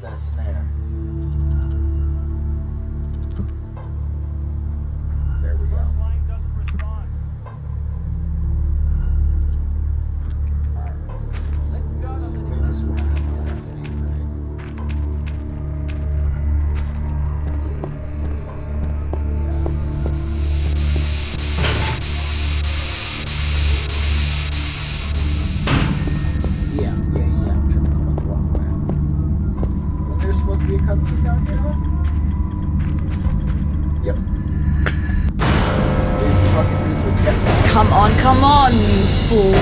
that snare. There we go. Alright. I think this is what I see, right? Yeah. I'm tripping. I went the wrong way. When there's supposed to be a cutscene down here, huh? Yep. These fucking dudes with jetpacks. Come on, you fool.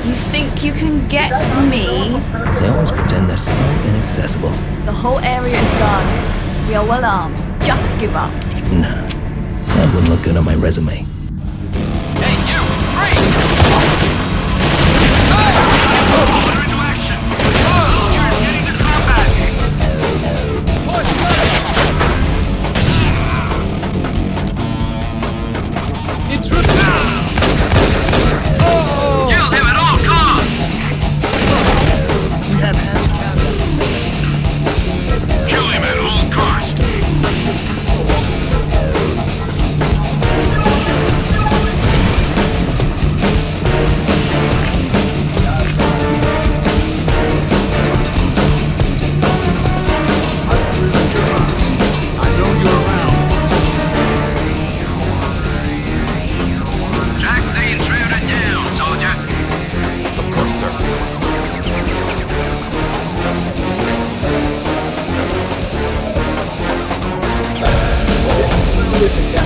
You think you can get me? They always pretend they're so inaccessible. The whole area is guarded. We are well armed. Just give up. Nah, that wouldn't look good on my resume. Hey, you! Freeze! Order into action! Soldiers getting to combat! Push, push! Intruder! Kill him at all costs! We have handicapped. Kill him at all costs! I know you're around. Track the intruder down, soldier! Of course, sir. This is literally the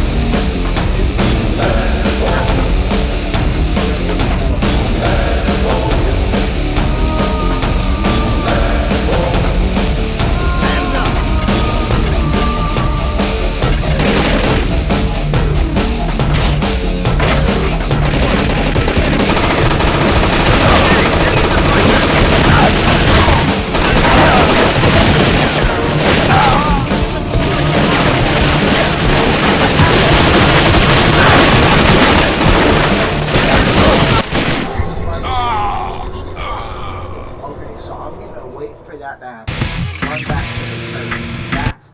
Okay, so I'm gonna wait for that to happen. Run back to the turret. That's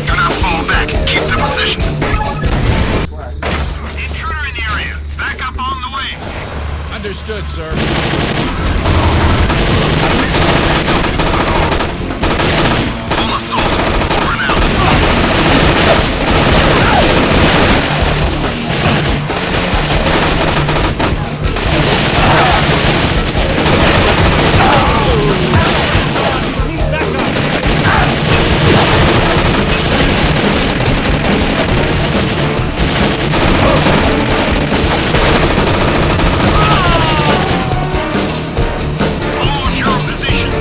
Do not fall back. Keep the positions. what I said. Intruder in the area. Back up on the way. Understood, sir. Full assault. Over and out. Hold your positions.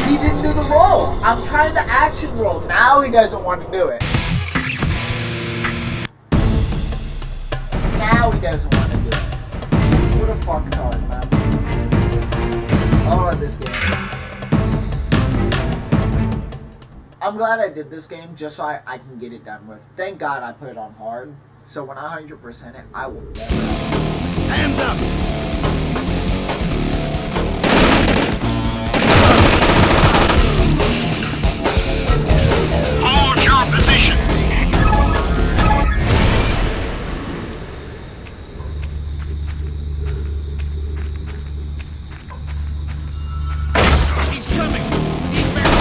He didn't do the roll. I'm trying to action roll. Now he doesn't want to do it. Now he doesn't want to do it. What a fucktard, man. Oh, this game. I'm glad I did this game just so I can get it done with. Thank God I put it on hard. So when I 100% it, I will never. Hands up! Hold your position. He's coming! He's back!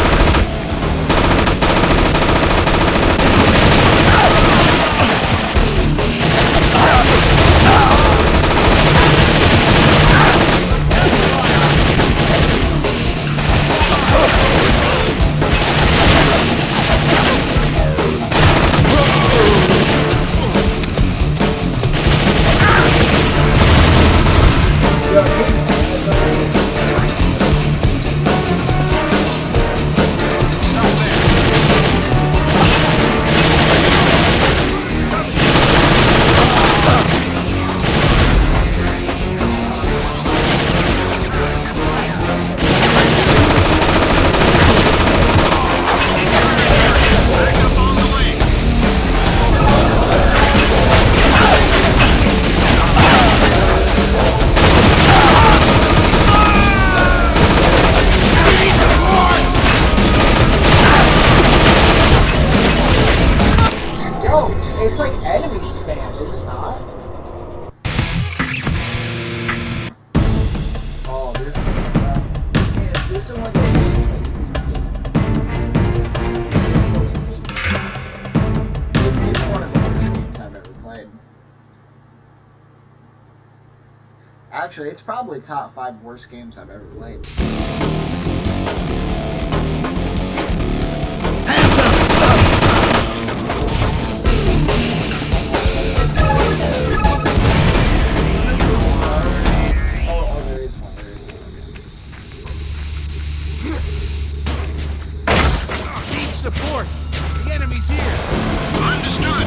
this is one of those games that you just hate. It's one of the worst games I've ever played. Actually, it's probably top 5 worst games I've ever played. Hands up! Oh, there is one. Need support! The enemy's here! Understood.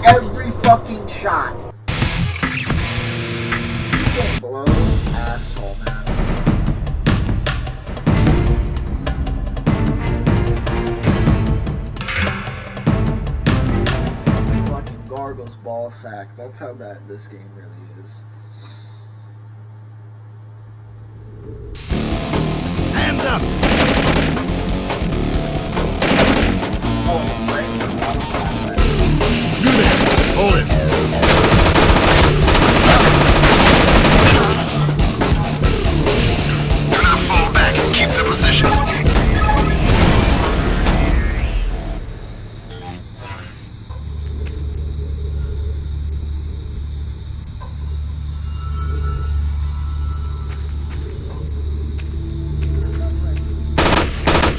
Every fucking shot. This game blows asshole, man. Fucking gargles ball sack. That's how bad this game really is. Hands up! Oh, the frames are not bad. You there! Hold it! Do not fall back. Keep the position.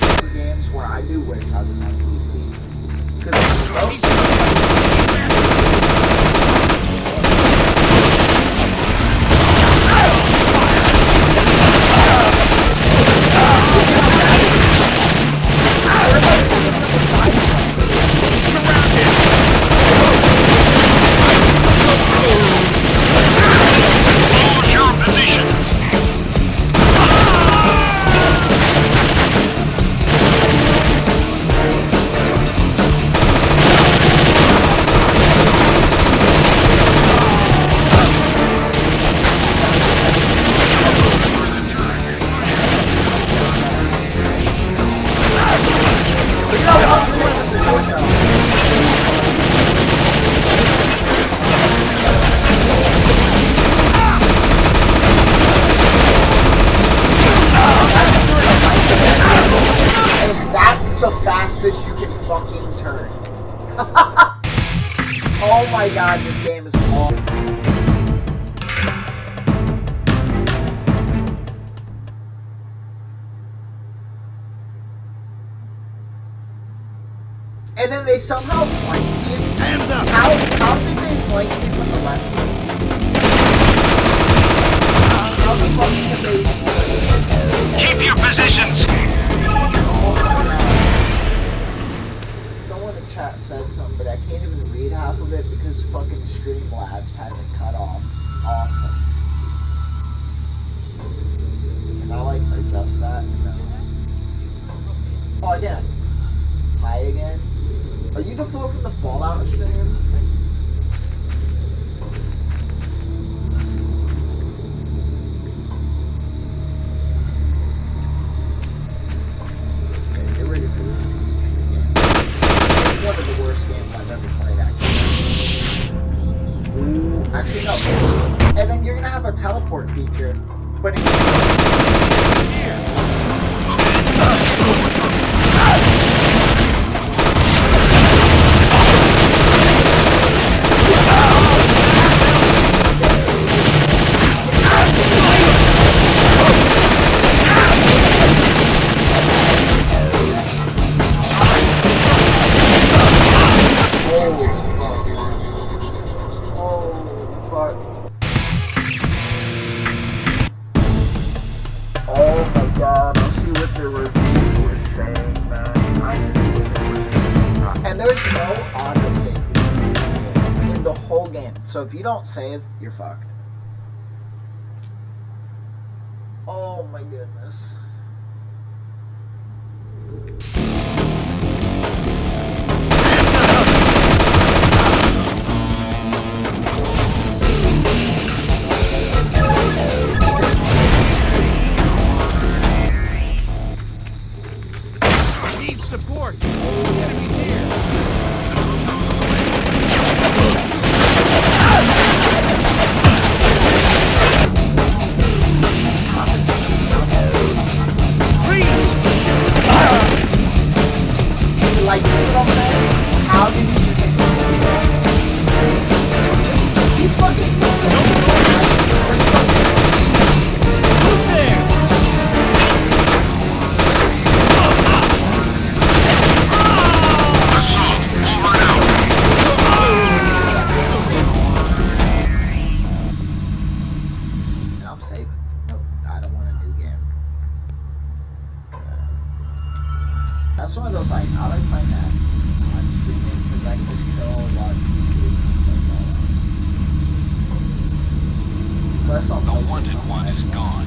Those games where I do wish I was on PC. Because Hold your position. And that's the fastest you can fucking turn. Oh my god, this game is awful. And then they somehow flank me. Hands up! How did they flank me from the left? How the fuck did they Keep your positions. Oh my god. Someone in the chat said something, but I can't even read half of it because fucking Streamlabs has it cut off. Awesome. Can I like adjust that? No. Oh, I can. Hi again. Are you the fool from the Fallout stream? Okay, get ready for this piece of shit game. It's one of the worst games I've ever played, actually. Ooh, actually no. And then you're gonna have a teleport feature, but it oh my god, I see what the reviews were saying, man. I see what they were saying. And there's no auto-save feature in this game, in the whole game. So if you don't save, you're fucked. Oh my goodness. Support! Enemies here! Freeze! Like, you see what I'm saying? How did you just hit me? He's fucking Who's there? I'm saving. Nope, I don't want a new game. That's one of those, like, I like playing that on streaming because I can just chill, watch YouTube, and play all that. But that's on The PlayStation. wanted one is gone.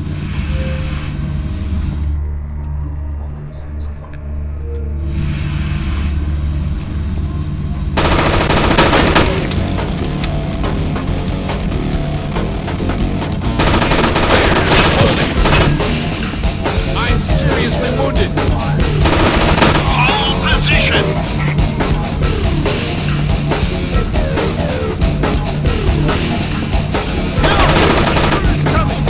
360. I'm seriously wounded! Hold position! Coming!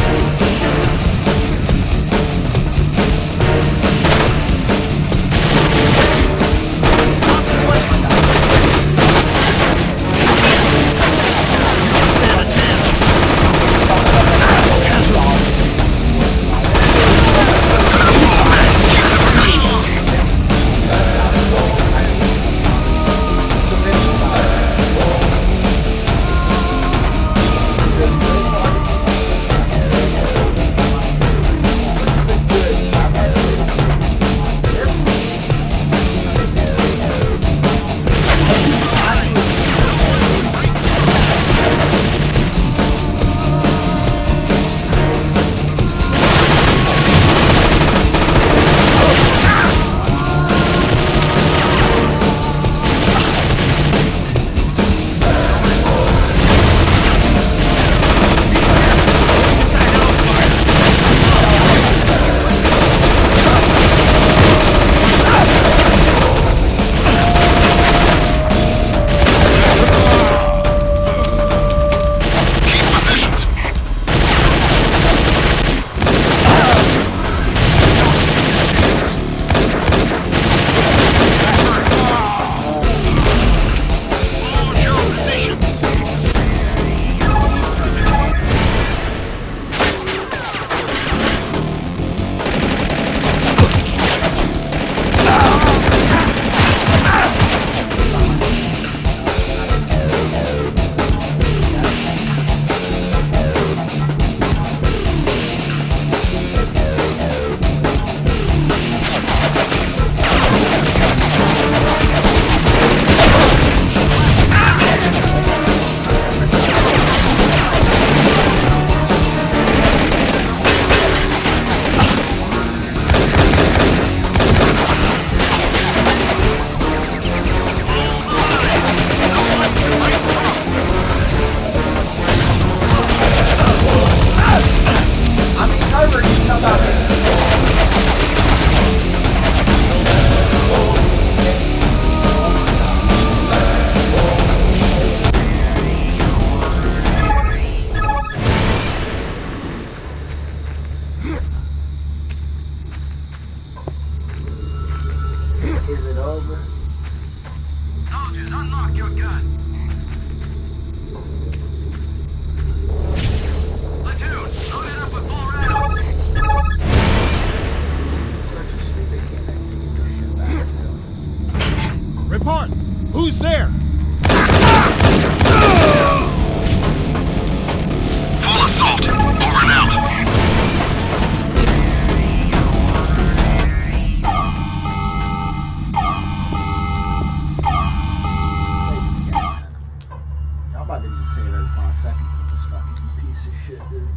save every 5 seconds in this fucking piece of shit, dude.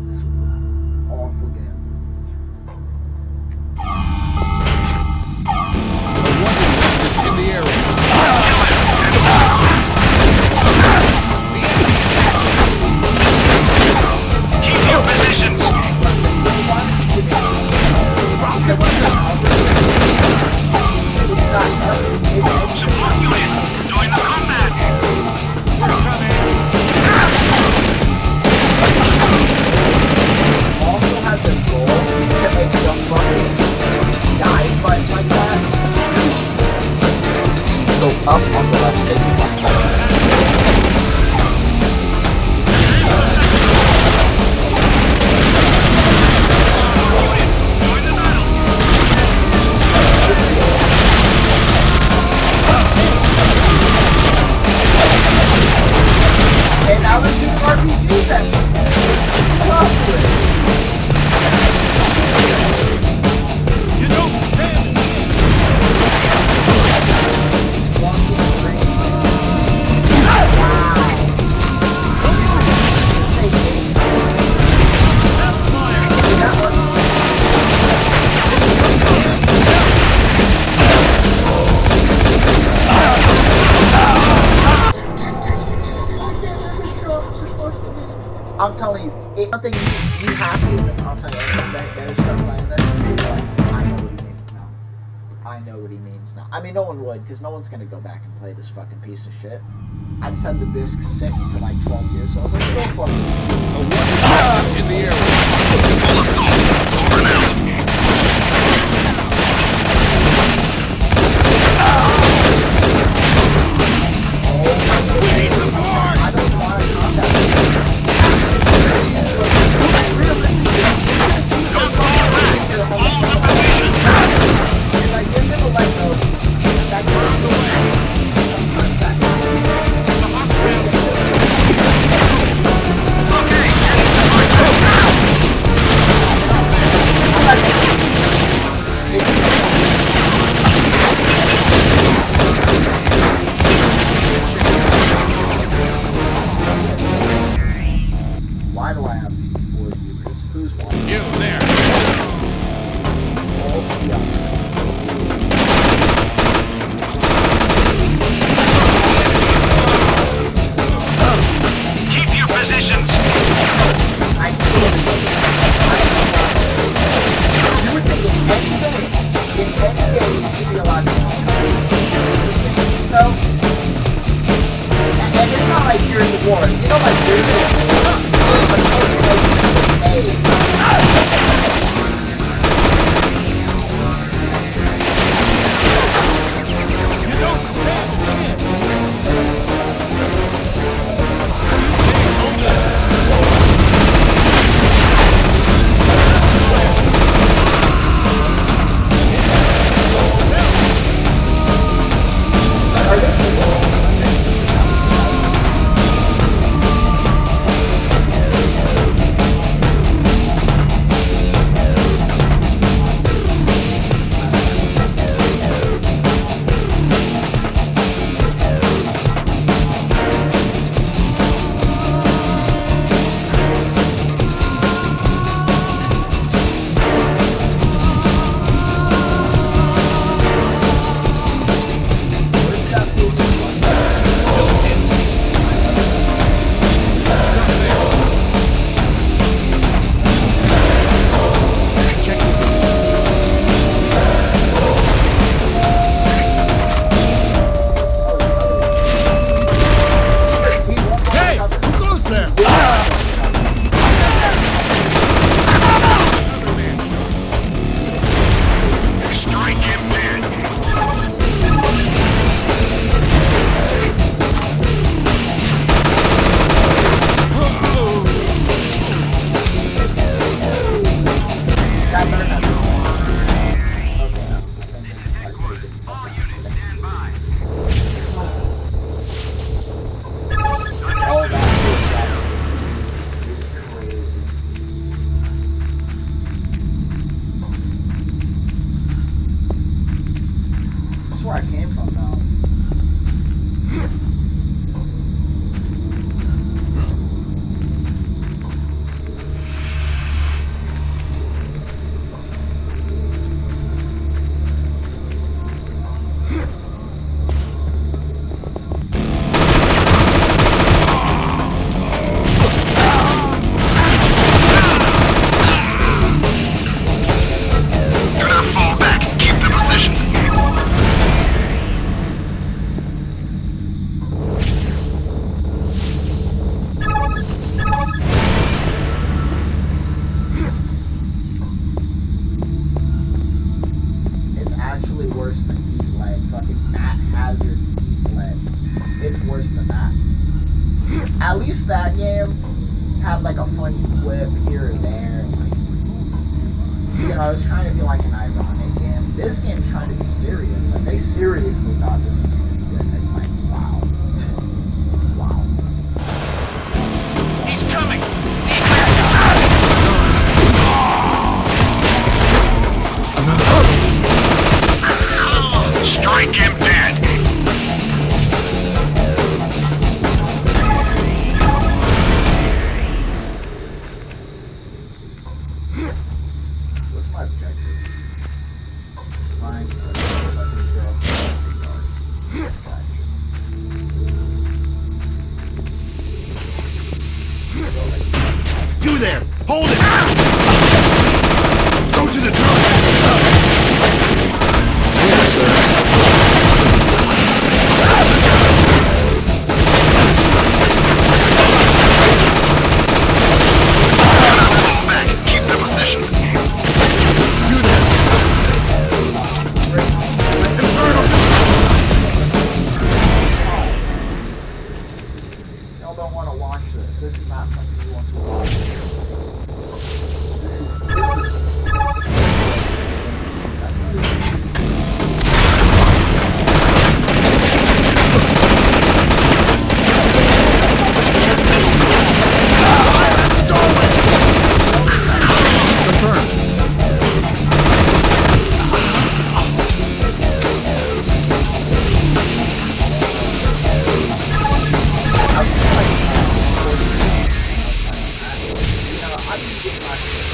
It's an awful game. In the area. Keep your positions. It's not nothing. It's Support unit, join the combat. also has the goal to make the fucking dive button like that go up on the left stage line. Join the battle. And now they're shooting RPGs at me. I love it. You don't stand. I'm telling you, it's something you have to do this. I'll tell you, they're start playing this, and you're like, I know what he means now. I know what he means now. I mean, no one would, because no one's going to go back and play this fucking piece of shit. I just had the disc sitting for like 12 years, so I was like, go fuck it. A one in the area. Over now. I don't want to contact him. Realistically, Don't fall back. All the positions. if I give him a leg nose, that goes the way. Sometimes that Okay. Why do I have 4 viewers? Who's watching? You there. Oh, yeah. Keep your positions. I feel it. You would think in any game, you should be allowed to no. And it's not like Gears of War. You know, like Gears of War. You don't stand a chance. Are they At least that game had like a funny quip here or there. Like, you know, it was trying to be like an ironic game. This game's trying to be serious. Like, they seriously thought this was going to be good. And it's like, wow. Wow. He's coming! Strike him dead! What's my objective? Find a fucking girlfriend in the yard. Gotcha. You there! Hold it! Go to the truck! Fall back. Keep their positions. You there! Infernal! Y'all don't want to launch this. This is not something you want to launch. This is that's not even Confirmed. I just like you know, I can get my shit.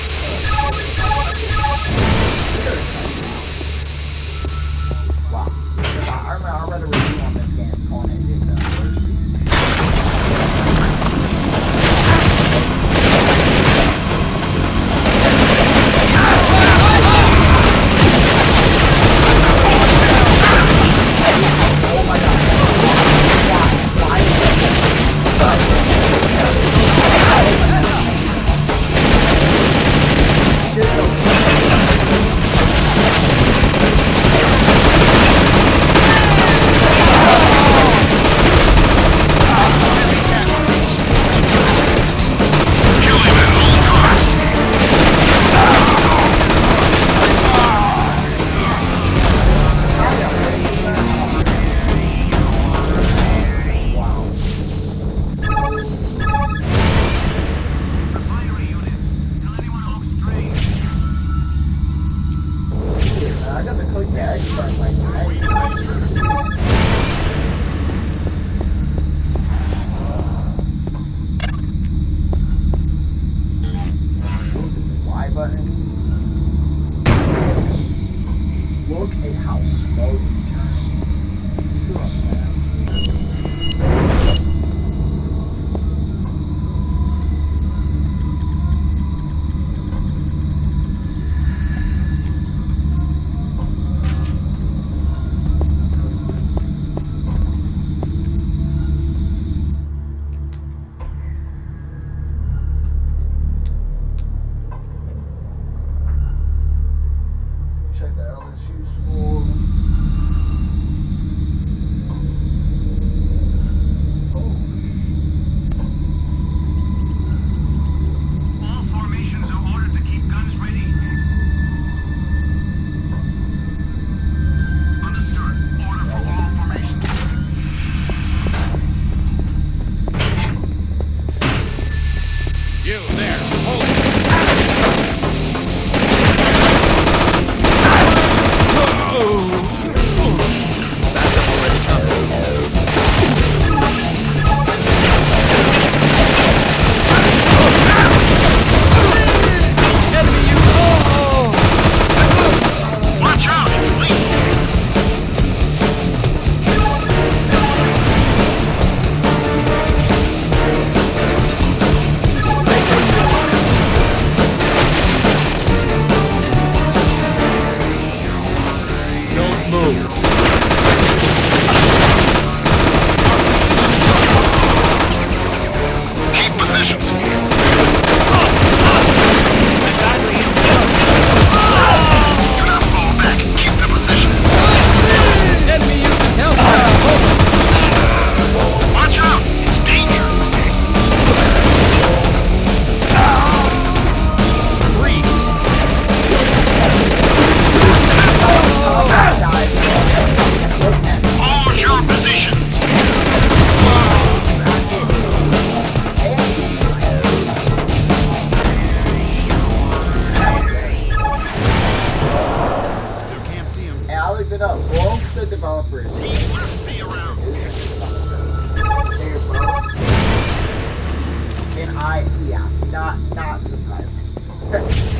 Not surprising.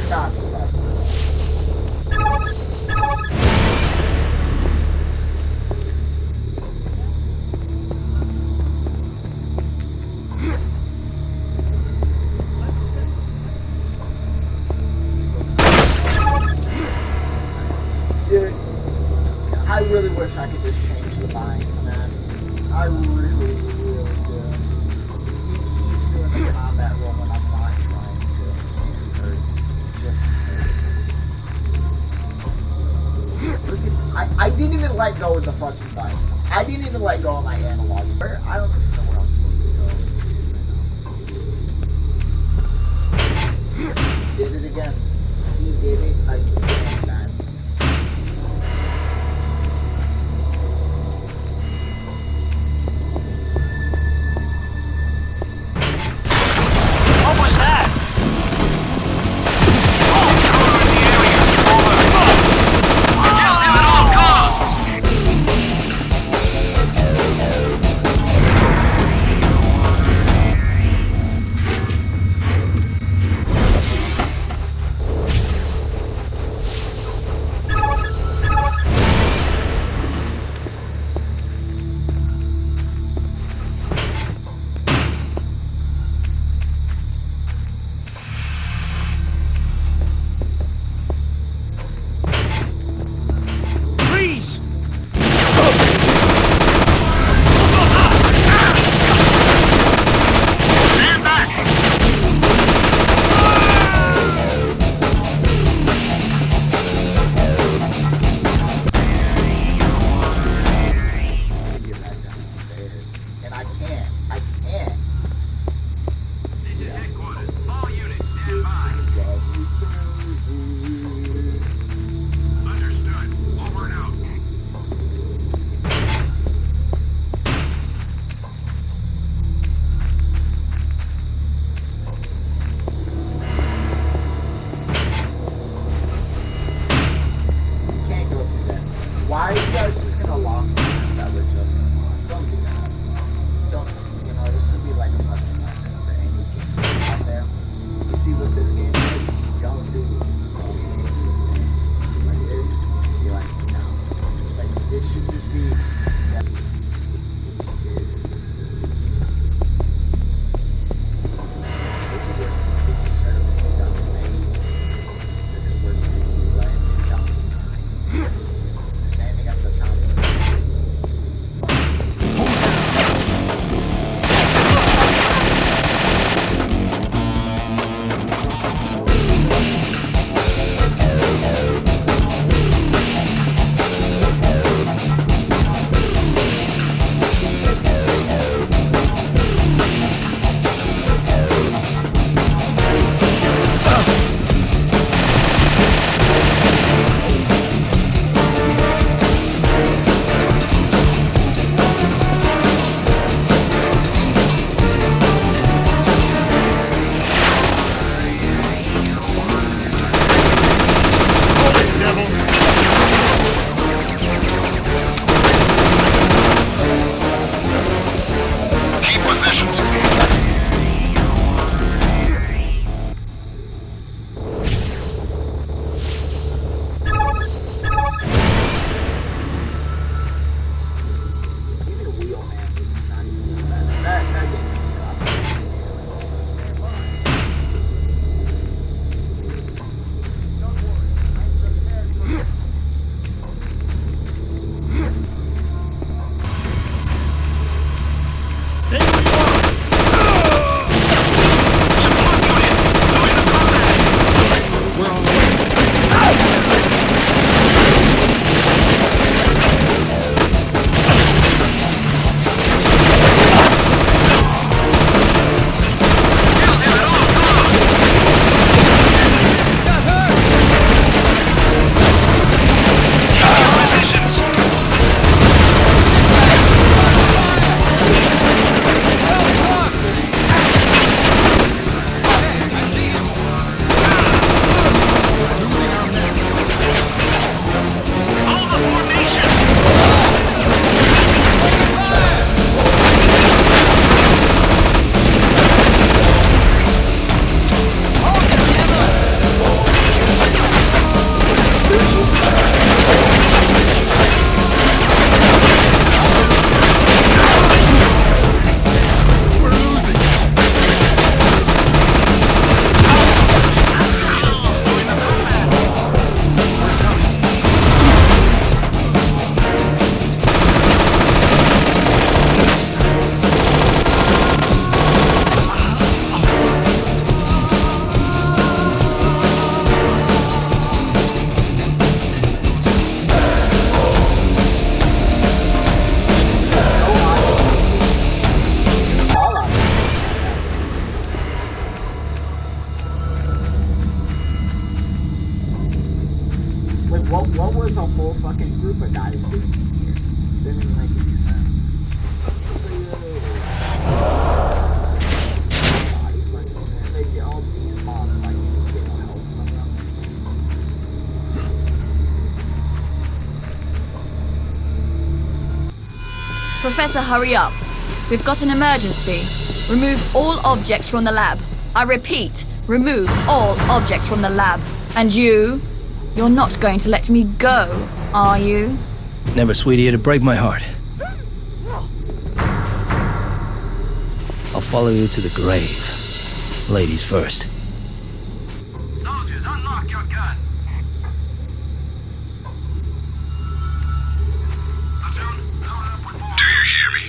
Not surprising. Dude, I really wish I could just change the binds, man. I really do. He keeps doing the combat roll when I'm not trying to. It hurts. It just hurts. Look at I didn't even let go of the fucking bike. I didn't even let go of my analog. I don't even know where I was supposed to go in this game right now. He did it again. He did it again, man. What was that? Oh, cover in the area. Over. Kill him at all costs. fucking group of guys doing in here? Didn't even make any sense. So bodies like that, they get all despawned, so I can't even get no health from them. Professor, hurry up. We've got an emergency. Remove all objects from the lab. I repeat, remove all objects from the lab. And you're not going to let me go, are you? Never sweet of you to break my heart. I'll follow you to the grave. Ladies first. Soldiers, unlock your gun. Do you hear me?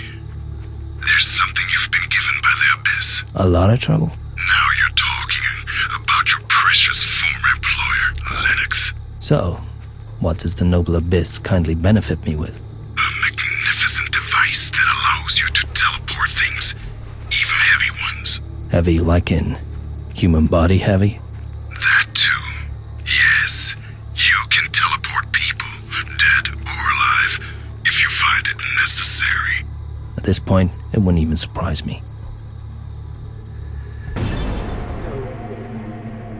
There's something you've been given by the Abyss. A lot of trouble? Now you're talking about your precious former employer, Lennox. So, what does the noble Abyss kindly benefit me with? A magnificent device that allows you to teleport things, even heavy ones. Heavy like in human body heavy? That too. Yes, you can teleport people, dead or alive, if you find it necessary. At this point, it wouldn't even surprise me.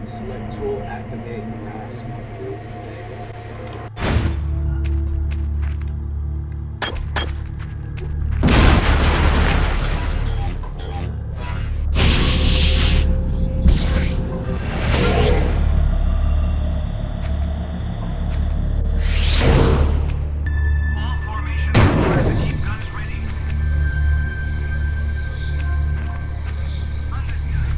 Select tool, activate, grasp, move, destroy. All formation required to keep guns ready. Understood.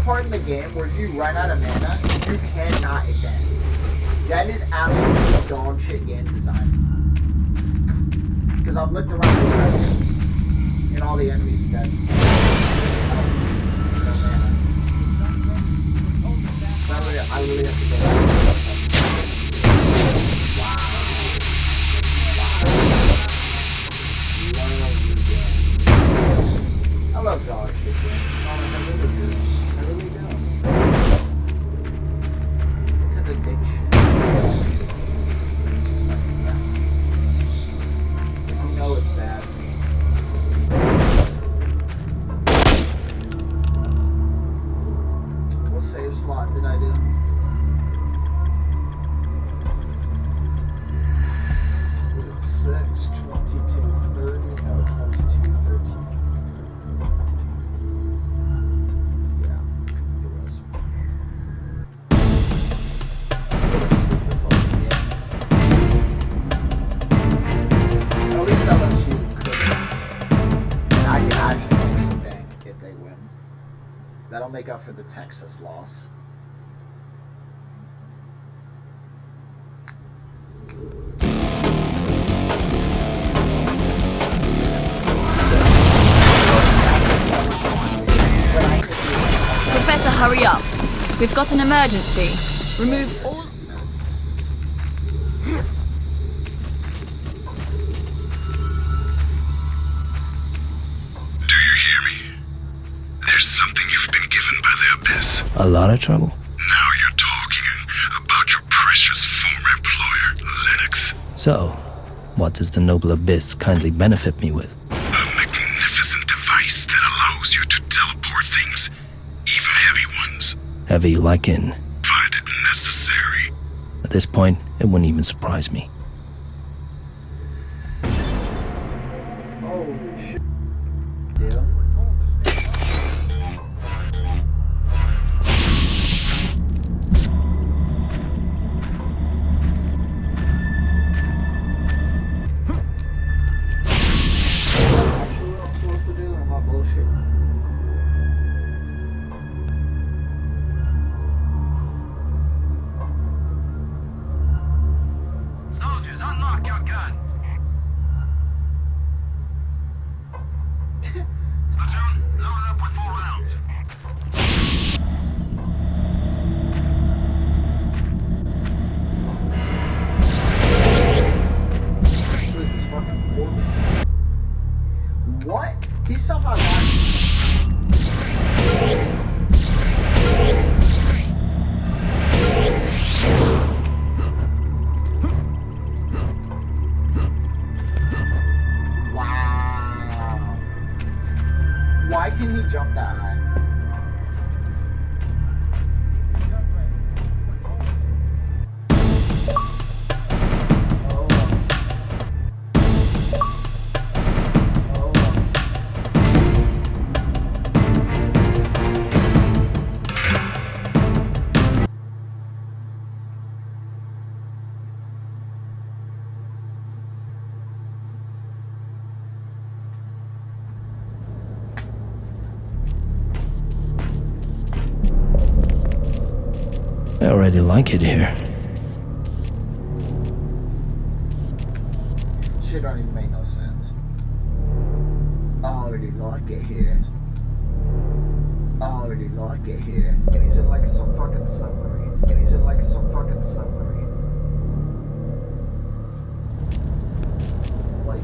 part in the game where if you run out of mana, you cannot advance. That is absolutely dog shit game design. Because I've looked around this area, and all the enemies dead. No mana. So I really have to go back. I love dog shit game. I really do. I really do. It's an addiction. It's just like, yeah. It's like, you know it's bad. What save slot did I do? Was it 6, 22, 30? No, 22, 13. That'll make up for the Texas loss. Professor, hurry up. We've got an emergency. Remove all... Do you hear me? There's something you've been given by the Abyss. A lot of trouble? Now you're talking about your precious former employer, Lennox. So, what does the noble Abyss kindly benefit me with? A magnificent device that allows you to teleport things, even heavy ones. Heavy like in... Find it necessary. At this point, it wouldn't even surprise me. Holy shit. Yeah. Soldiers, unlock your guns. Platoon, load up with 4 rounds. What is this fucking portal? What? He somehow got... Wow. Why can he jump that high? I already like it here. Shit don't even make no sense. I already like it here. I already like it here. And he's in like some fucking submarine. And he's in like some fucking submarine. Like...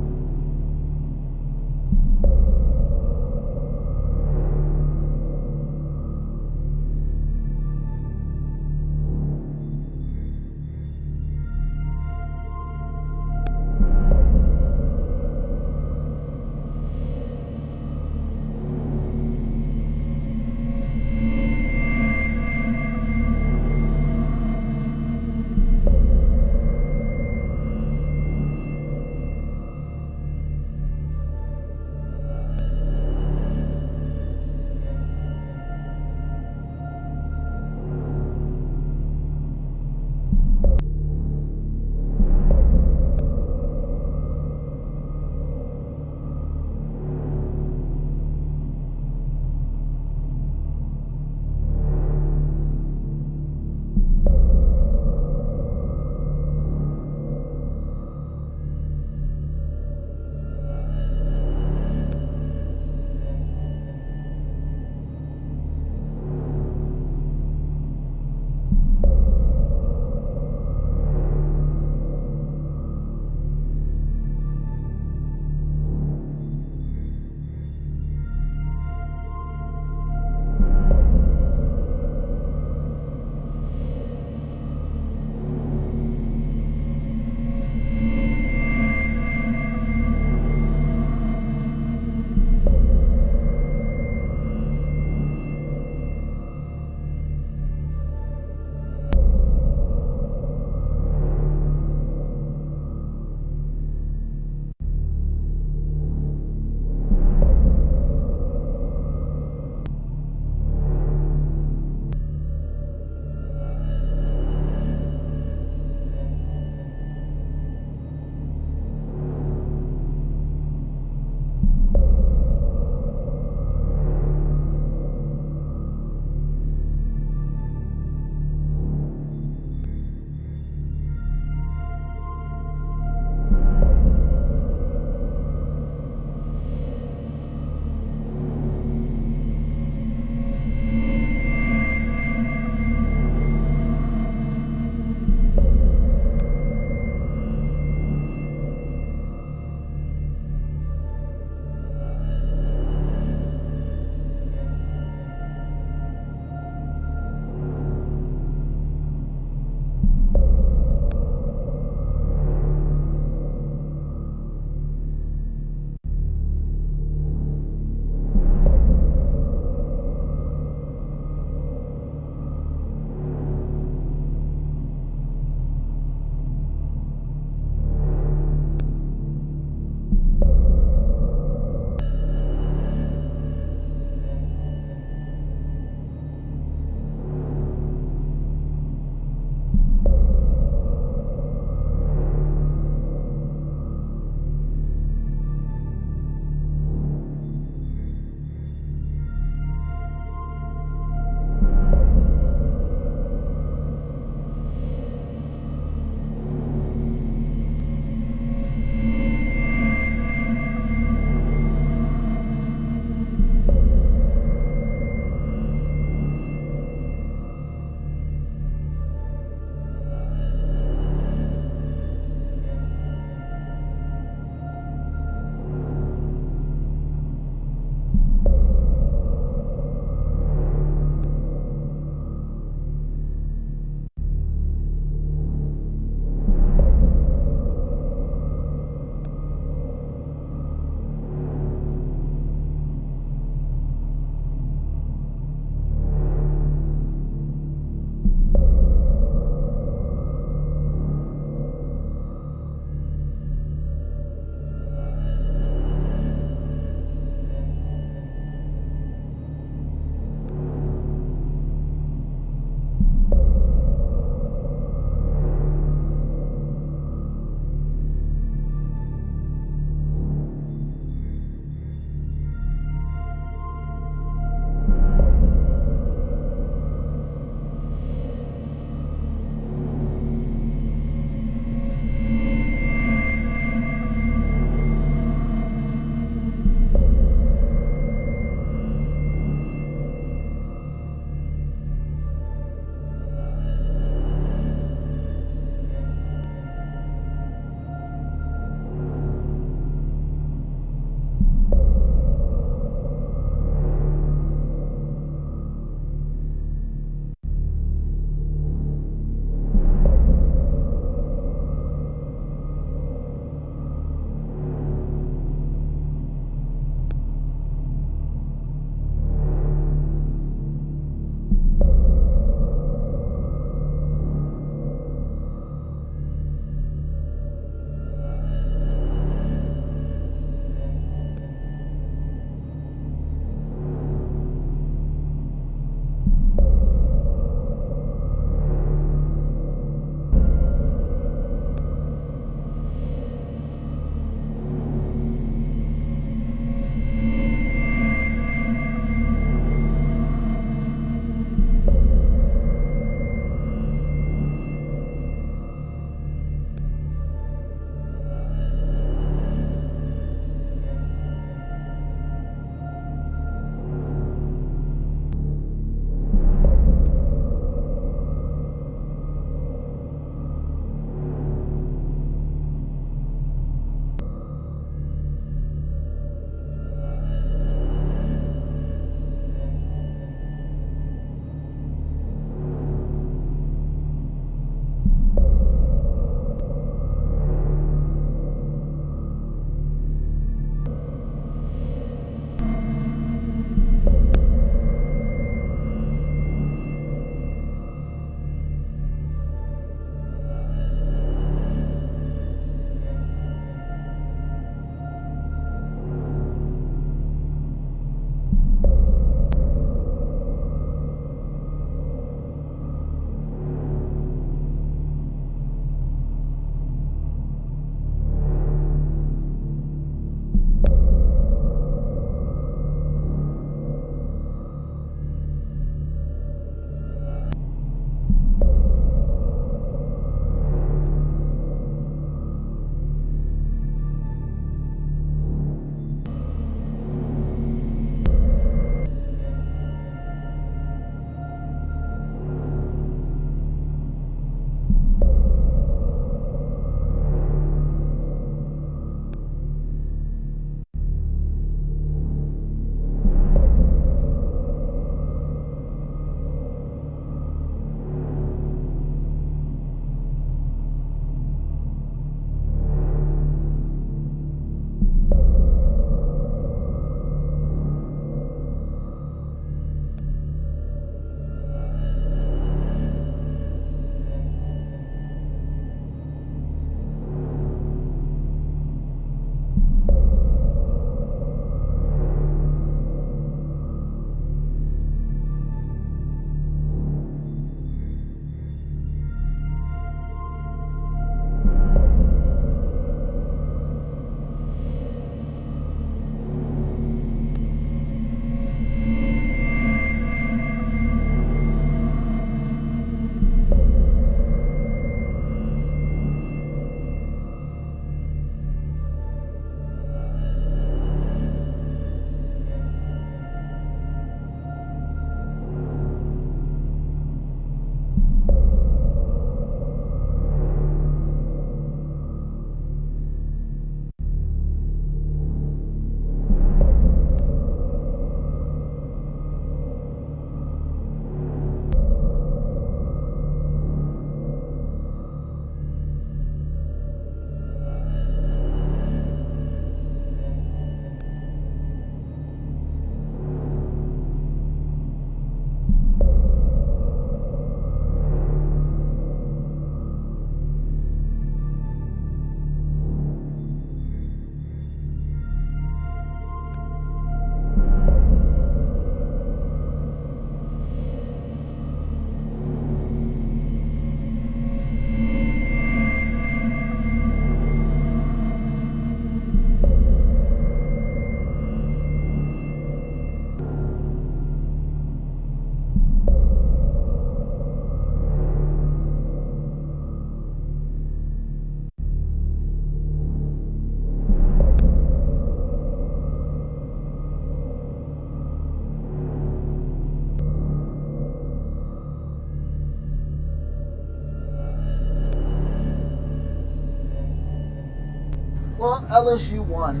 Well, LSU won,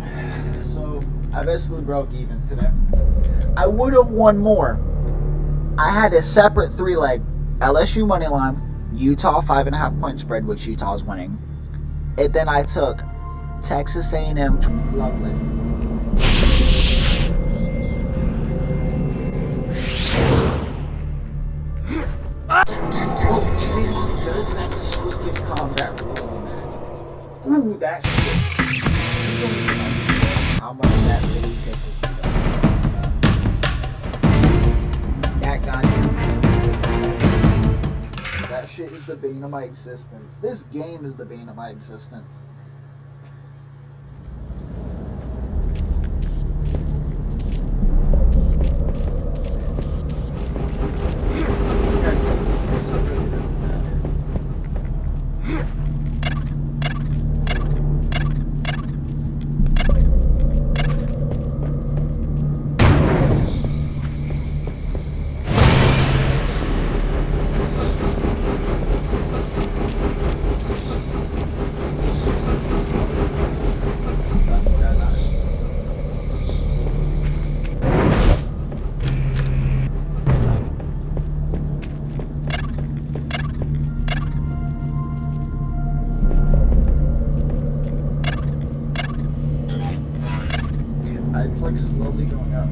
so I basically broke even today. I would have won more. I had a separate 3-leg. LSU money line, Utah 5.5 point spread, which Utah is winning. And then I took Texas A&M. Lovely. Oh, and then he does that squeaking combat roll, man. Ooh, that shit. You don't even understand how much that really pisses me off. That goddamn shit. That shit is the bane of my existence. This game is the bane of my existence. It's like slowly going up.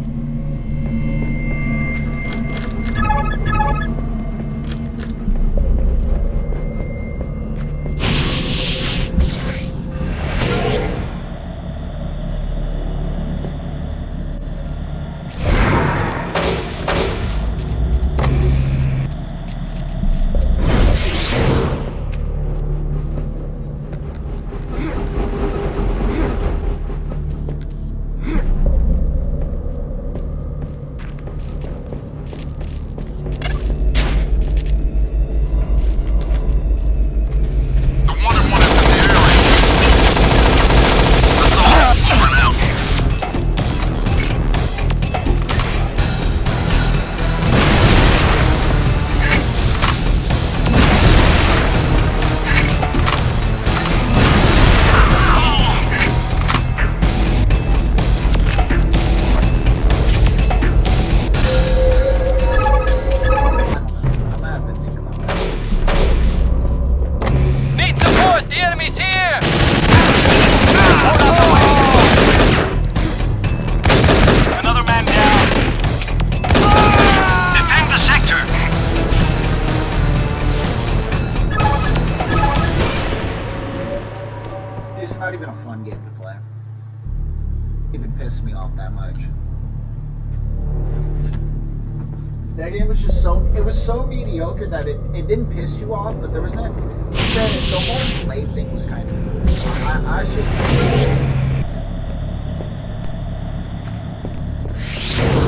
It's not even a fun game to play. It even pissed me off that much. That game was just so, it was so mediocre that it didn't piss you off, but there was not, the whole play thing was kind of cool. I should,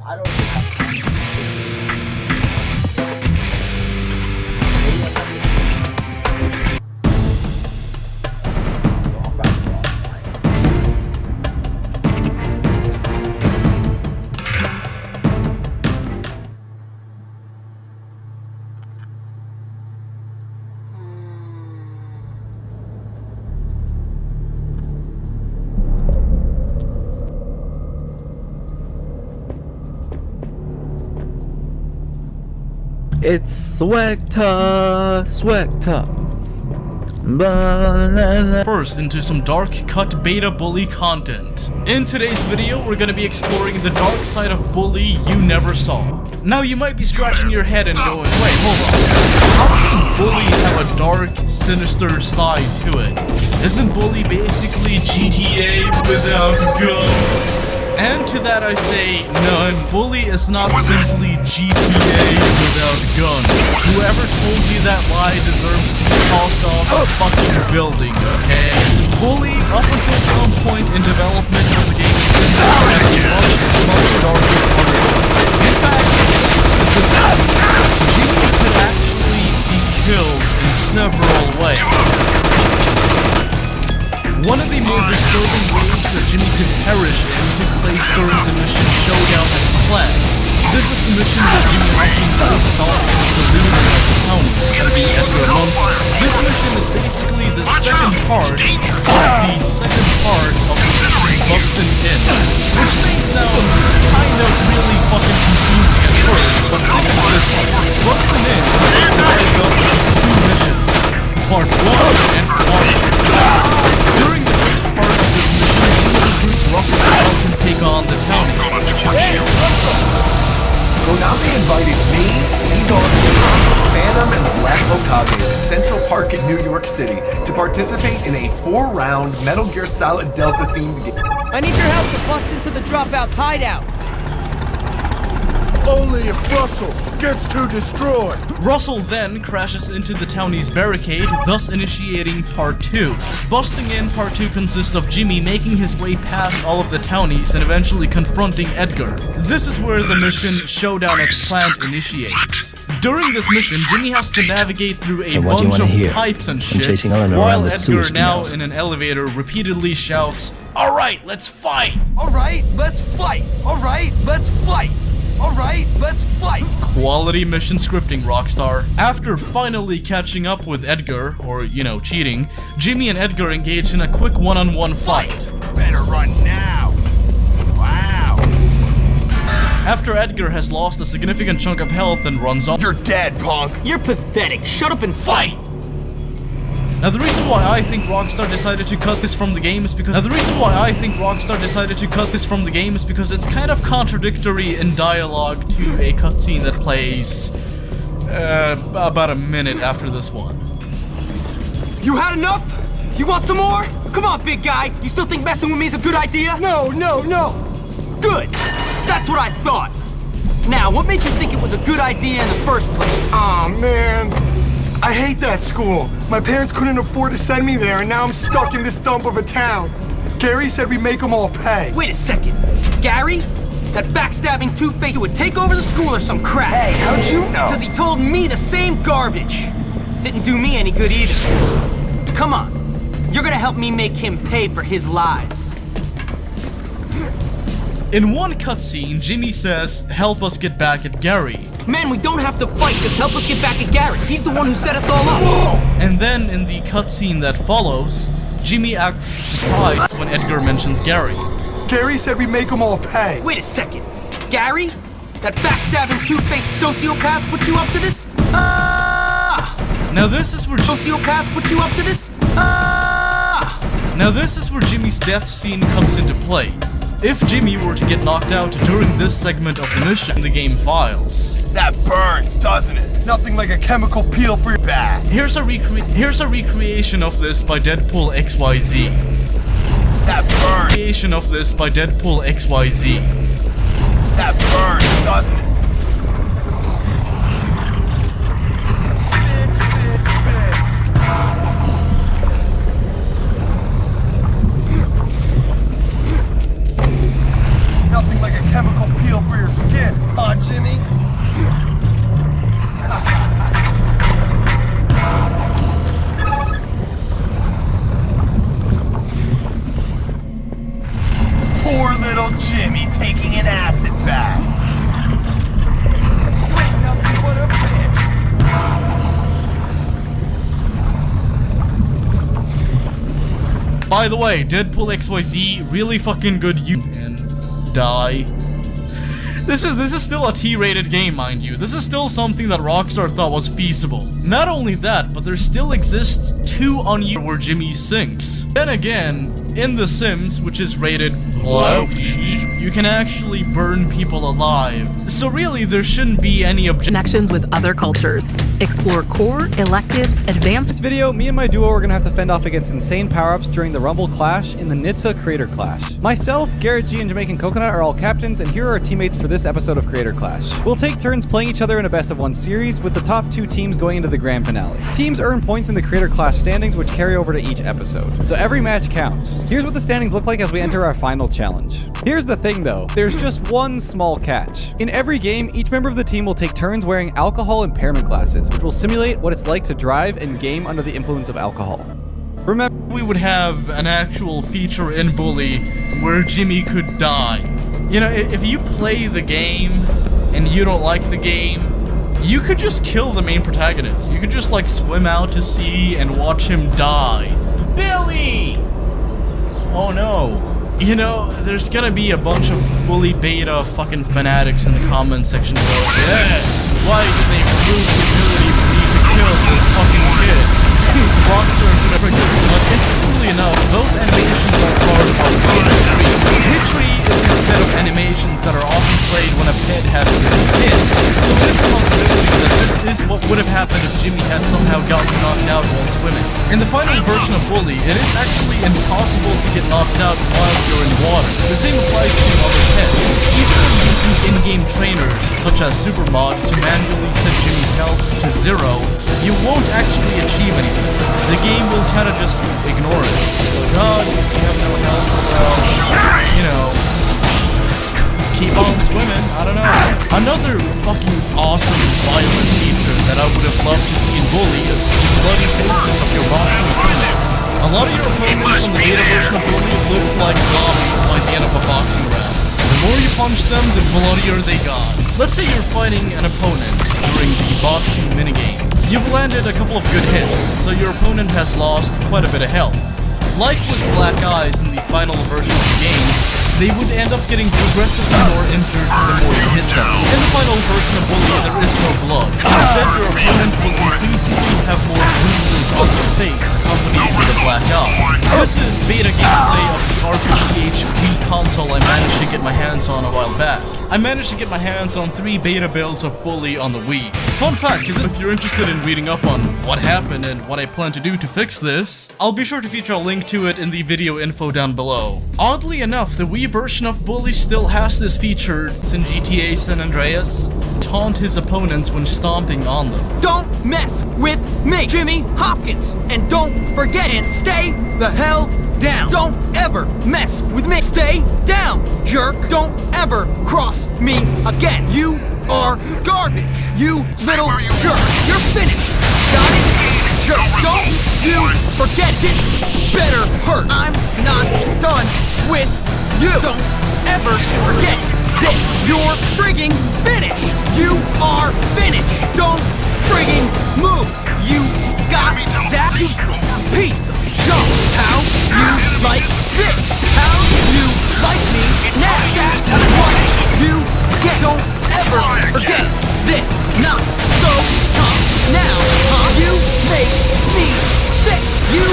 I don't have It's Swagta. First, into some dark cut beta bully content. In today's video, we're gonna be exploring the dark side of bully you never saw. Now you might be scratching your head and going, wait, hold on. How can bully have a dark, sinister side to it? Isn't bully basically GTA without guns? And to that I say, none. Bully is not simply GTA without guns. Whoever told you that lie deserves to be tossed off a fucking building, okay? Bully, up until some point in development, was a game that much darker content. In fact, Jimmy could actually be killed in several ways. One of the more disturbing ways that Jimmy could perish in took place during the mission Showdown at the Flag. This is the mission where Jimmy Hopkins faces off against the leader of the county, Edgar Munson. This mission is basically the second part of the second part of the mission, Bustin' In, which may sound kind of really fucking confusing at first, but think of this one. Bustin' In is divided up into two missions, Part 1 and Part 2. During the first part of this mission, Jimmy recruits Russell to help him take on the townies. Hey, Russell! Konami invited me, Sea-Dog, Phantom, and the Black Hokage to Central Park in New York City to participate in a 4-round Metal Gear Solid Delta themed game. I need your help to bust into the Dropout's hideout. Only if Russell gets to destroy. Russell then crashes into the townie's barricade, thus initiating Part 2. Busting In Part 2 consists of Jimmy making his way past all of the townies and eventually confronting Edgar. This is where the mission Showdown at the Plant initiates. During this mission, Jimmy has to navigate through a what do you bunch wanna of hear? pipes and I'm shit, chasing Eleanor while around with Edgar, sewage now canals. in an elevator, repeatedly shouts, "Alright, let's fight!" Alright, let's fight. Alright, let's fight. Alright, let's fight. Quality mission scripting, Rockstar. After finally catching up with Edgar, or, you know, cheating, Jimmy and Edgar engage in a quick one-on-one fight. Better run now. Wow. After Edgar has lost a significant chunk of health and runs off, You're dead, punk. You're pathetic. Shut up and fight. Now the reason why I think Rockstar decided to cut this from the game is because because it's kind of contradictory in dialogue to a cutscene that plays about a minute after this one. You had enough? You want some more? Come on, big guy. You still think messing with me is a good idea? No. Good. That's what I thought. Now, what made you think it was a good idea in the first place? Aw, man. I hate that school. My parents couldn't afford to send me there, and now I'm stuck in this dump of a town. Gary said we make them all pay. Wait a second. Gary? That backstabbing two-face who would take over the school or some crap. Hey, how'd you know? Because he told me the same garbage. Didn't do me any good either. Come on. You're gonna help me make him pay for his lies. In one cutscene, Jimmy says, "Help us get back at Gary." Man, we don't have to fight. Just help us get back at Gary. He's the one who set us all up. And then in the cutscene that follows, Jimmy acts surprised when Edgar mentions Gary. Gary said we make them all pay. Wait a second. Gary? That backstabbing two-faced sociopath put you up to this? Now this is where Sociopath put you up to this? Now this is where Jimmy's death scene comes into play. If Jimmy were to get knocked out during this segment of the mission, the game files. That burns, doesn't it? Nothing like a chemical peel for your back. Here's a recreation of this by Deadpool XYZ. That burns. Recreation of this by Deadpool XYZ. That burns, doesn't it? Nothing like a chemical peel for your skin, huh, Jimmy? Poor little Jimmy taking an acid bath. You ain't nothing but a bitch. By the way, Deadpool XYZ, really fucking good and die. This is still a T-rated game, mind you. This is still something that Rockstar thought was feasible. Not only that, but there still exists 2 unusual where Jimmy sinks. Then again, in The Sims, which is rated low, you can actually burn people alive. So really, there shouldn't be any connections with other cultures. Explore core, electives, advanced. This video, me and my duo are gonna have to fend off against insane power-ups during the Rumble Clash in the Nitsa Creator Clash. Myself, Garrett G, and Jamaican Coconut are all captains, and here are our teammates for this episode of Creator Clash. We'll take turns playing each other in a best-of-1 series, with the top 2 teams going into the grand finale. Teams earn points in the Creator Clash standings, which carry over to each episode. So every match counts. Here's what the standings look like as we enter our final challenge. Here's the thing though, there's just one small catch. In every game, each member of the team will take turns wearing alcohol impairment glasses, which will simulate what it's like to drive and game under the influence of alcohol. Remember, we would have an actual feature in Bully where Jimmy could die. You know, if you play the game and you don't like the game, you could just kill the main protagonist. You could just like swim out to sea and watch him die. Billy! Oh no. You know, there's gonna be a bunch of bully beta fucking fanatics in the comment section going, yeah, why did they remove the ability for me to kill this fucking kid? Rocks are gonna forget. But interestingly enough, both animations are part of Beta 3. Hit tree is a set of animations that are often played when a pet has been hit. So there's a possibility that this is what would have happened if Jimmy had somehow gotten knocked out while swimming. In the final version of Bully, it is actually impossible to get knocked out while you're in water. The same applies to other pets. Even using in-game trainers, such as Supermod, to manually set Jimmy's health to 0, you won't actually achieve anything. The game will kind of just ignore it. So, God, you have no health, well, you know, keep on swimming, I don't know. Another fucking awesome violent feature that I would have loved to see in Bully is the bloody faces of your boxing opponents. A lot of your opponents on the beta version of Bully look like zombies by the end of a boxing round. The more you punch them, the bloodier they got. Let's say you're fighting an opponent during the boxing minigame. You've landed a couple of good hits, so your opponent has lost quite a bit of health. Like with Black Eyes in the final version of the game, they would end up getting progressively more injured the more you hit them. In the final version of Bully, there is no blood. Instead, your opponent will increasingly have more bruises on their face, accompanied with a black eye. This is beta gameplay of the RPG Wii console I managed to get my hands on a while back. I managed to get my hands on 3 beta builds of Bully on the Wii. Fun fact, if you're interested in reading up on what happened and what I plan to do to fix this, I'll be sure to feature a link to it in the video info down below. Oddly enough, the Wii version of Bully still has this feature in GTA San Andreas. Taunt his opponents when stomping on them. Don't mess with me, Jimmy Hopkins! And don't forget and stay the hell down. Don't ever mess with me. Stay down, jerk. Don't ever cross me again. You are garbage. You little jerk. You're finished. Got it? Jerk. Don't you forget this better hurt. I'm not done with you. Don't ever forget this. You're frigging finished. You are finished. Don't frigging move. You got that useless piece of junk. How you like this? How you like me now? That's what you get. Don't ever forget this. Not so tough now, huh? You make me sick. You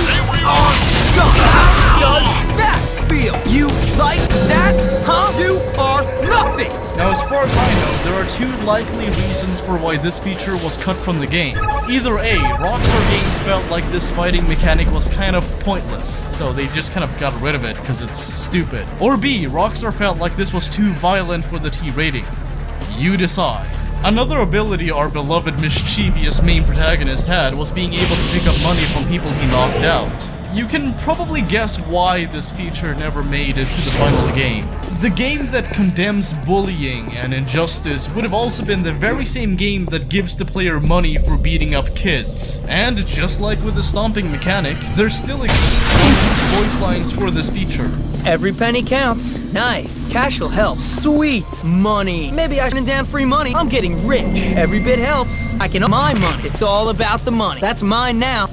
are done. How does that feel? You like that, huh? You are nothing. Now, as far as I know, there are 2 likely reasons for why this feature was cut from the game. Either A, Rockstar Games felt like this fighting mechanic was kind of pointless, so they just kind of got rid of it because it's stupid. Or B, Rockstar felt like this was too violent for the T rating. You decide. Another ability our beloved mischievous main protagonist had was being able to pick up money from people he knocked out. You can probably guess why this feature never made it to the final game. The game that condemns bullying and injustice would have also been the very same game that gives the player money for beating up kids. And just like with the stomping mechanic, there still exists unused voice lines for this feature. Every penny counts. Nice. Cash will help. Sweet. Money. Maybe I shouldn't damn free money. I'm getting rich. Every bit helps. I can my money. It's all about the money. That's mine now.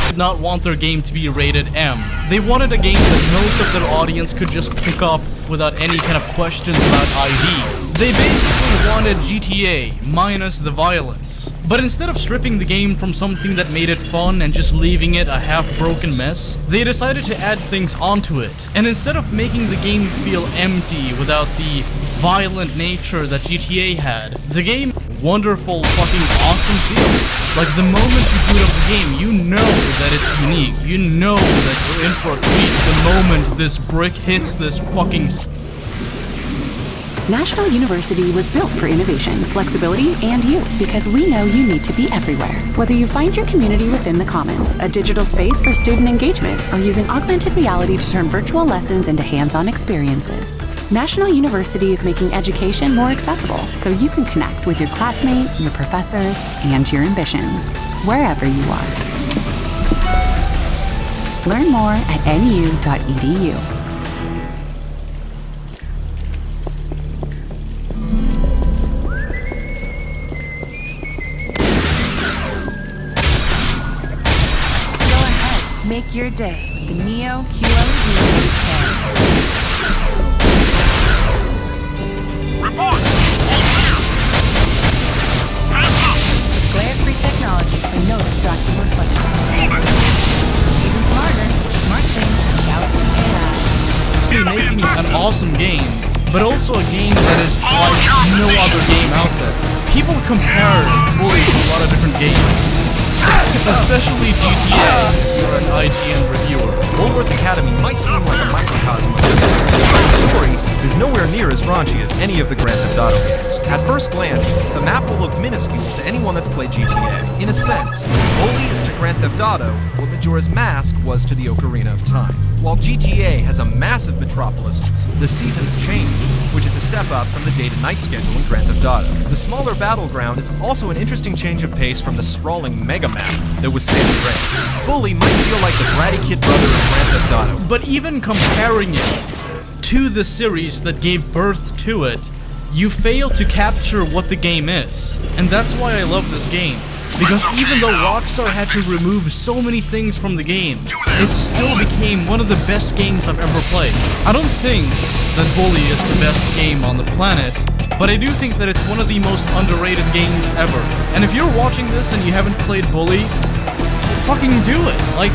Did not want their game to be rated M. They wanted a game that most of their audience could just pick up without any kind of questions about ID. They basically wanted GTA minus the violence. But instead of stripping the game from something that made it fun and just leaving it a half-broken mess, they decided to add things onto it. And instead of making the game feel empty without the violent nature that GTA had, the game wonderful fucking awesome feel. Like the moment you boot up the game, you know that it's unique. You know that you're in for a treat the moment this brick hits this fucking National University was built for innovation, flexibility, and you, because we know you need to be everywhere. Whether you find your community within the Commons, a digital space for student engagement, or using augmented reality to turn virtual lessons into hands-on experiences, National University is making education more accessible so you can connect with your classmate, your professors, and your ambitions, wherever you are. Learn more at nu.edu. Make your day with the Neo QLED 10. Report! All clear! Hands up! Glare-free technology for no distracting reflection. Move it! Even smarter, smart things without AI. Making an awesome game, but also a game that is like no other game out there. People compare Bully to a lot of different games, especially GTA if you're an IGN reviewer. Bulworth Academy might seem like a microcosm of this, but the story is nowhere near as raunchy as any of the Grand Theft Auto games. At first glance, the map will look minuscule to anyone that's played GTA. In a sense, Bully is to Grand Theft Auto what Majora's Mask was to the Ocarina of Time. While GTA has a massive metropolis, the seasons change, which is a step up from the day-to-night schedule in Grand Theft Auto. The smaller battleground is also an interesting change of pace from the sprawling mega map that was San Andreas. Bully might feel like the bratty kid brother of Grand Theft Auto. But even comparing it to the series that gave birth to it, you fail to capture what the game is. And that's why I love this game. Because even though Rockstar had to remove so many things from the game, it still became one of the best games I've ever played. I don't think that Bully is the best game on the planet, but I do think that it's one of the most underrated games ever. And if you're watching this and you haven't played Bully, fucking do it. Like,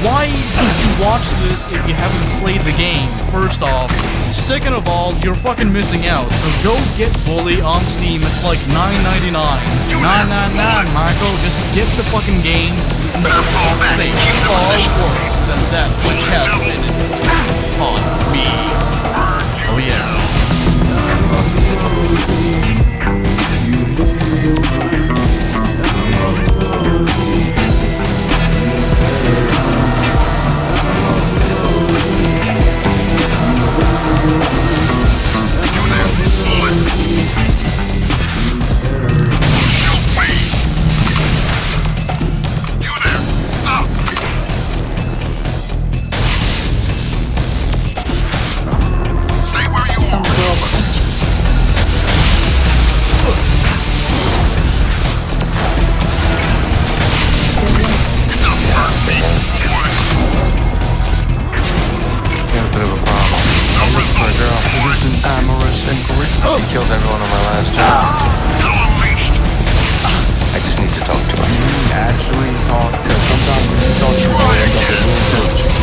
why would you watch this if you haven't played the game, first off? Second of all, you're fucking missing out, so go get Bully on Steam. It's like $9.99. $9.99, Michael. Just get the fucking game. Nothing far worse than that which has been inflicted on me. Oh yeah. She killed everyone on my last job. I just need to talk to her. Actually talk, because sometimes when you talk to her, I end up with real intelligence.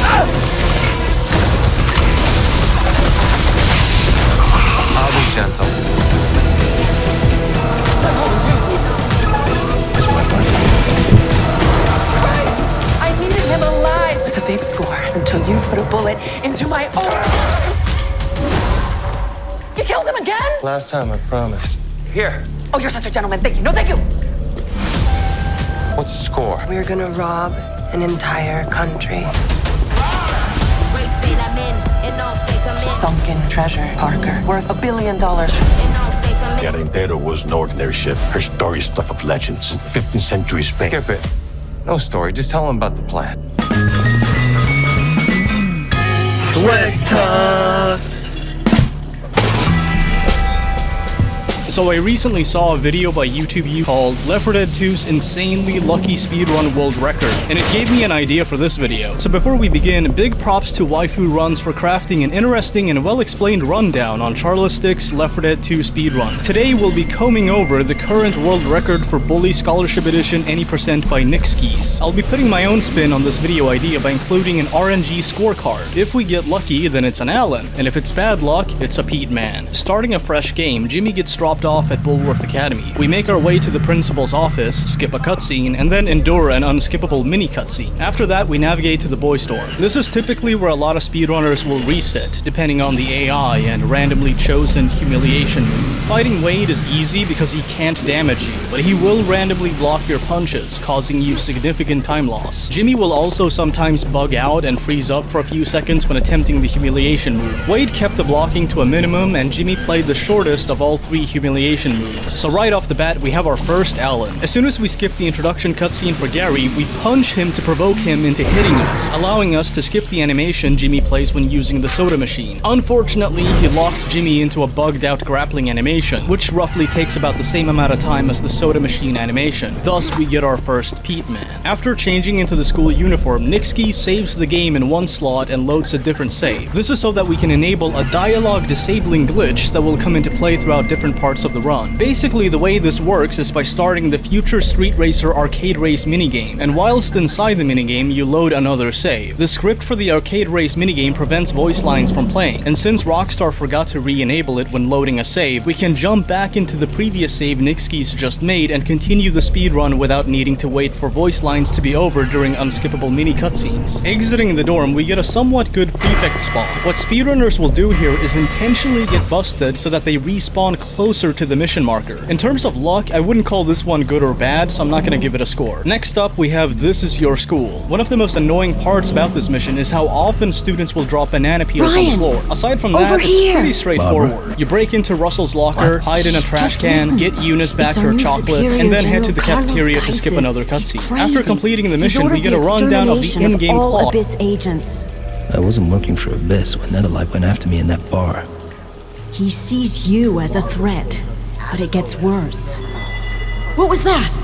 I'll be gentle. It's my money. I needed him alive. It was a big score until you put a bullet into my arm. You killed him again? Last time, I promise. Here. Oh, you're such a gentleman. Thank you. No, thank you. What's the score? We're gonna rob an entire country. Sunken treasure, Parker. Worth $1 billion. The Entero was an ordinary ship. Her story is stuff of legends. 15th century Spain. Skip it. No story. Just tell him about the plan. Sweat talk. So I recently saw a video by YouTube called Left 4 Dead 2's Insanely Lucky Speedrun World Record, and it gave me an idea for this video. So before we begin, big props to Waifu Runs for crafting an interesting and well-explained rundown on Charlistick's Left 4 Dead 2 speedrun. Today we'll be combing over the current world record for Bully Scholarship Edition Any Percent by Nickskis. I'll be putting my own spin on this video idea by including an RNG scorecard. If we get lucky, then it's an Alan, and if it's bad luck, it's a Pete Man. Starting a fresh game, Jimmy gets dropped off at Bulworth Academy. We make our way to the principal's office, skip a cutscene, and then endure an unskippable mini cutscene. After that, we navigate to the boys' store. This is typically where a lot of speedrunners will reset, depending on the AI and randomly chosen humiliation move. Fighting Wade is easy because he can't damage you, but he will randomly block your punches, causing you significant time loss. Jimmy will also sometimes bug out and freeze up for a few seconds when attempting the humiliation move. Wade kept the blocking to a minimum, and Jimmy played the shortest of all three humiliation humiliation moves. So right off the bat, we have our first Alan. As soon as we skip the introduction cutscene for Gary, we punch him to provoke him into hitting us, allowing us to skip the animation Jimmy plays when using the soda machine. Unfortunately, he locked Jimmy into a bugged out grappling animation, which roughly takes about the same amount of time as the soda machine animation. Thus, we get our first Pete Man. After changing into the school uniform, Nixky saves the game in one slot and loads a different save. This is so that we can enable a dialogue disabling glitch that will come into play throughout different parts of the run. Basically, the way this works is by starting the Future Street Racer arcade race minigame, and whilst inside the minigame, you load another save. The script for the arcade race minigame prevents voice lines from playing, and since Rockstar forgot to re-enable it when loading a save, we can jump back into the previous save Nixky's just made and continue the speedrun without needing to wait for voice lines to be over during unskippable mini cutscenes. Exiting the dorm, we get a somewhat good prefect spawn. What speedrunners will do here is intentionally get busted so that they respawn closer to the mission marker. In terms of luck, I wouldn't call this one good or bad, so I'm not gonna give it a score. Next up, we have This Is Your School. One of the most annoying parts about this mission is how often students will drop banana peels on the floor. Aside from that, it's pretty straightforward. You break into Russell's locker, hide in a trash can, get Eunice back her chocolates, and then head to the cafeteria to skip another cutscene. After completing the mission, we get a rundown of the in-game plot. Agents. I wasn't working for Abyss when Netherlight went after me in that bar. He sees you as a threat, but it gets worse. What was that?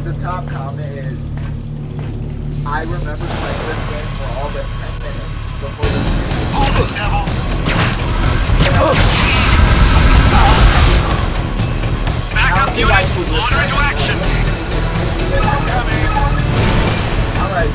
The top comment is, I remember playing this game for all but 10 minutes before the hold it, devil! Backup unit, order into action! Alright.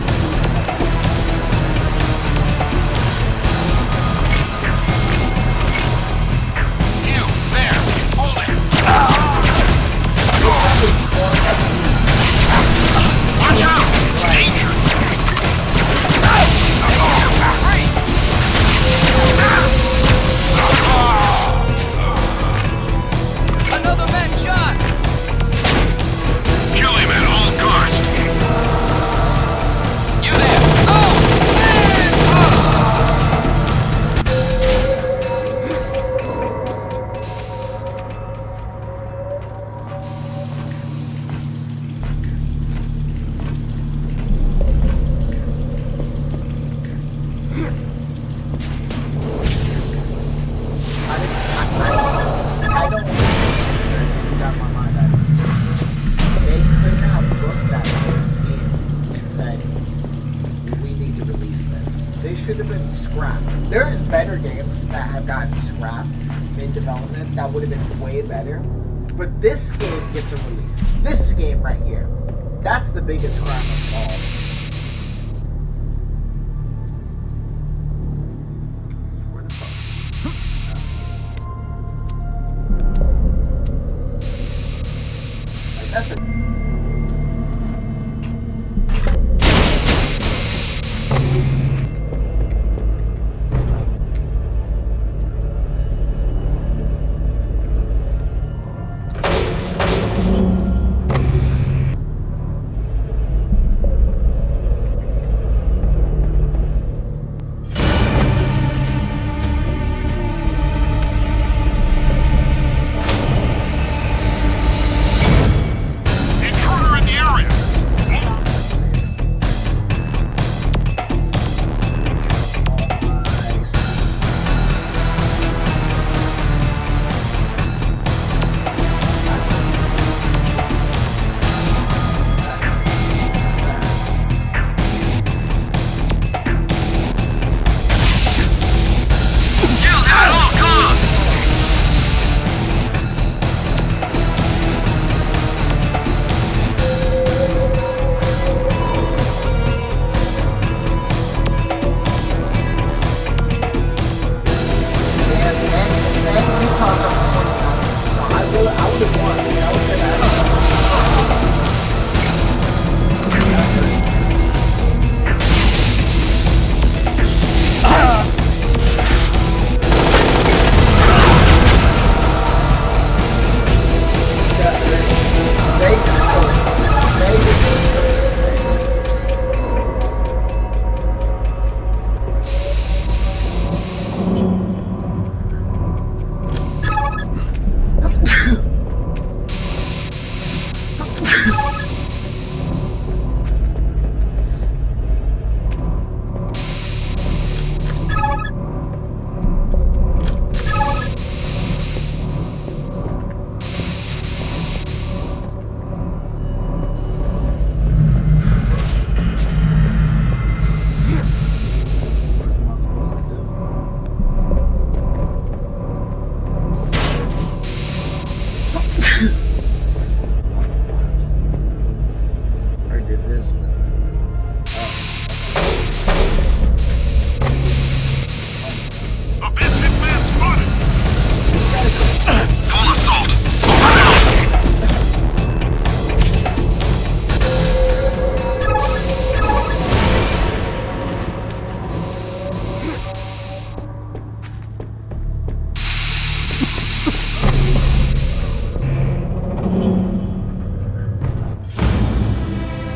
There's better games that have gotten scrapped mid-development that would have been way better. But this game gets a release. This game right here. That's the biggest crime of all. Where the fuck? Like, that's a...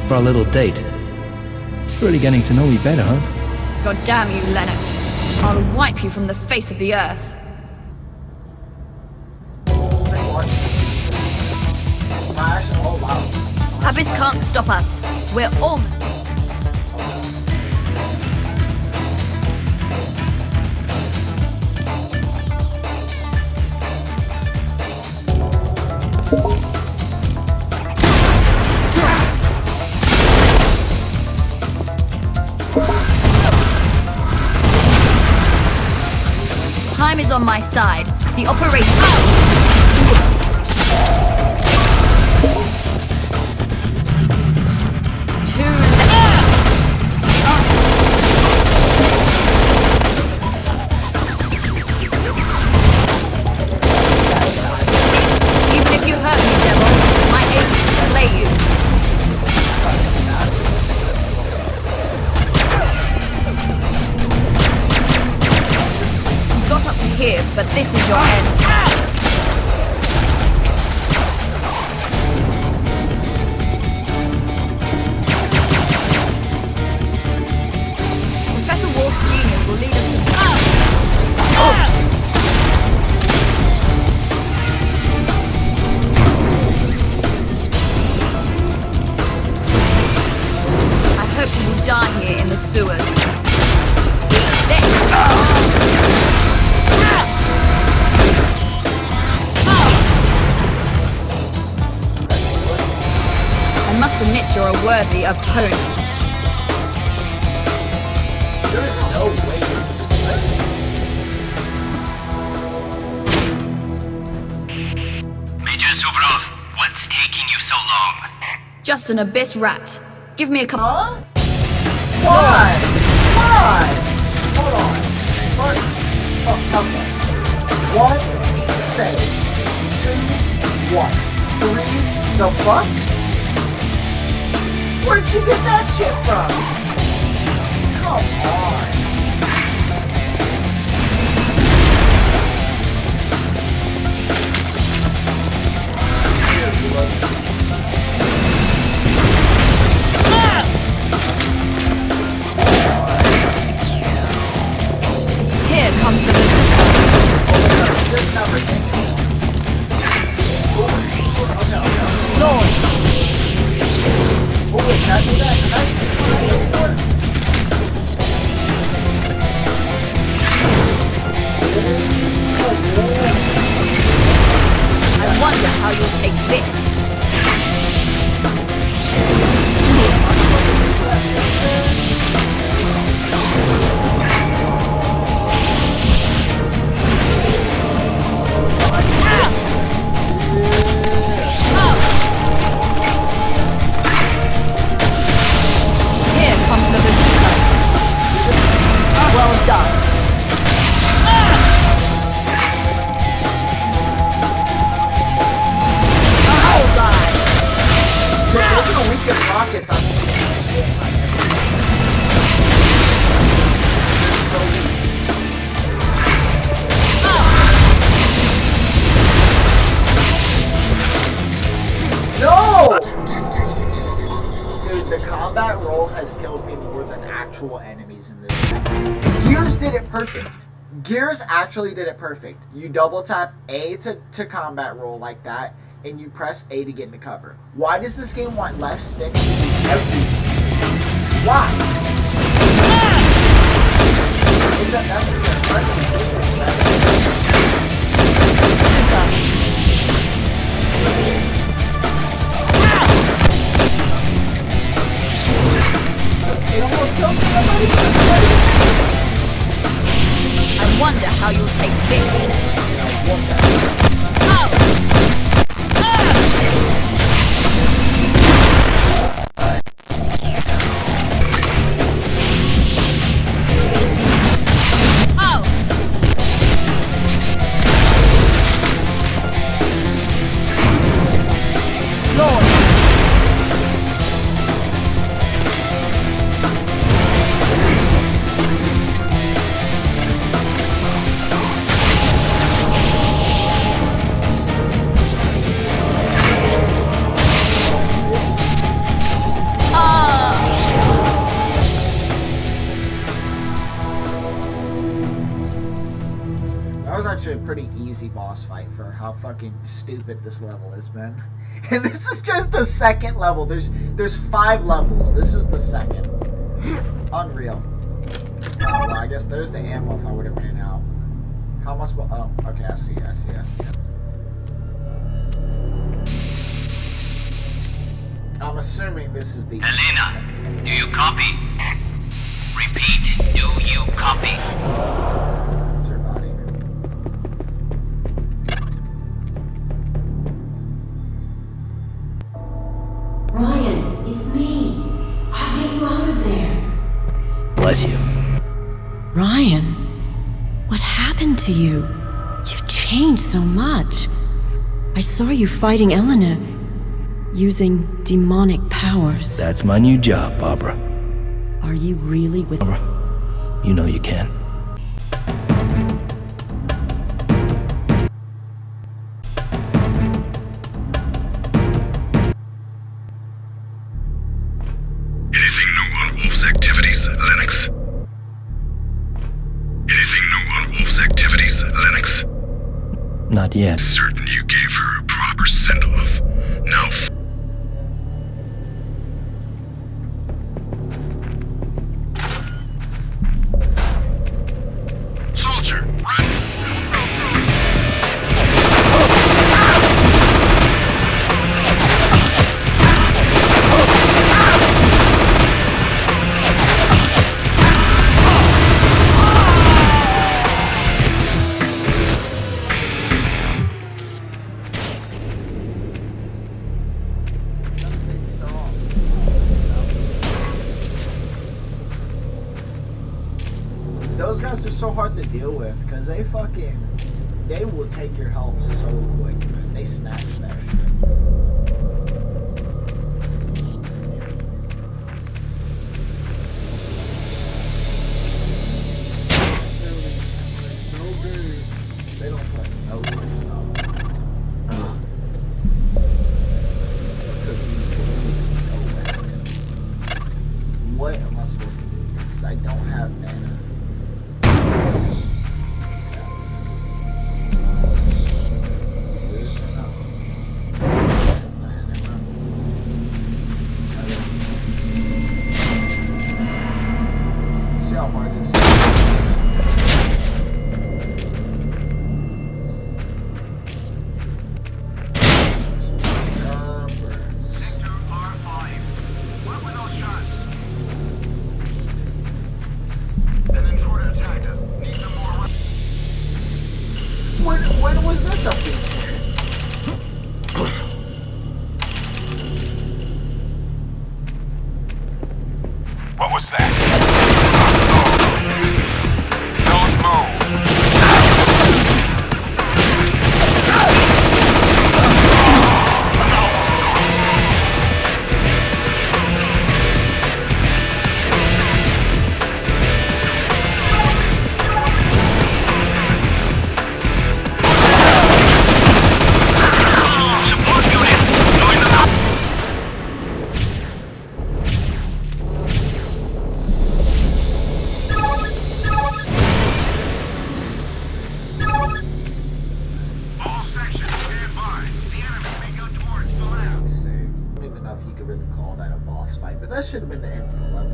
For a little date. Really getting to know me better, huh? God damn you, Lennox. I'll wipe you from the face of the earth. Abyss can't stop us. We're all... Time is on my side. The operation... Too late. Even if you hurt me, devil, my aim is to slay you. Got up to here, but this is your end. Professor Wolf's genius will lead us to... I hope you will die here in the sewers. I must admit you're a worthy opponent. There is no way into this fight. Just an abyss rat. Give me a couple. Huh? Why? Why? Hold on. First, okay. 1, save. 2, 1. 3, the fuck? Where'd she get that shit from? Come on. Here comes the bazooka. Lord. Oh, wait, can I do that? Can I shoot one? I wonder how you'll take this. Here comes the bazooka. Well done. Bullseye. Those are the weakest rockets I've seen. So weak. No! Dude, the combat roll has killed me more than actual enemies in this game. Gears did it perfect. Gears actually did it perfect. You double tap A to combat roll like that, and you press A to get into cover. Why does this game want left stick to do everything? Why? It's unnecessary. Frankly, it's disrespectful. It almost killed somebody. I wonder how you'll take this. Actually a pretty easy boss fight for how fucking stupid this level has been. And this is just the second level. There's 5 levels. This is the second. Unreal. Well, I guess there's the ammo if I would have ran out. How much? Oh, okay, I see. I'm assuming this is the. Elena, do you copy? Repeat, do you copy? Ryan, it's me. I'll get you out of there. Bless you. Ryan, what happened to you? You've changed so much. I saw you fighting Elena, using demonic powers. That's my new job, Barbara. Are you really with... Barbara, you know you can. Activities, Linux? Anything new on Wolf's activities, Linux? Not yet. Certain you gave her a proper send-off. Now Soldier, run! so hard to deal with because they will take your health so quick, man. They snatch that shit. They don't play no games now. What am I supposed to do? Because I don't have mana. Seriously, no. See how hard this is? When was this update? What was that? Don't move. But that should have been the end of the level.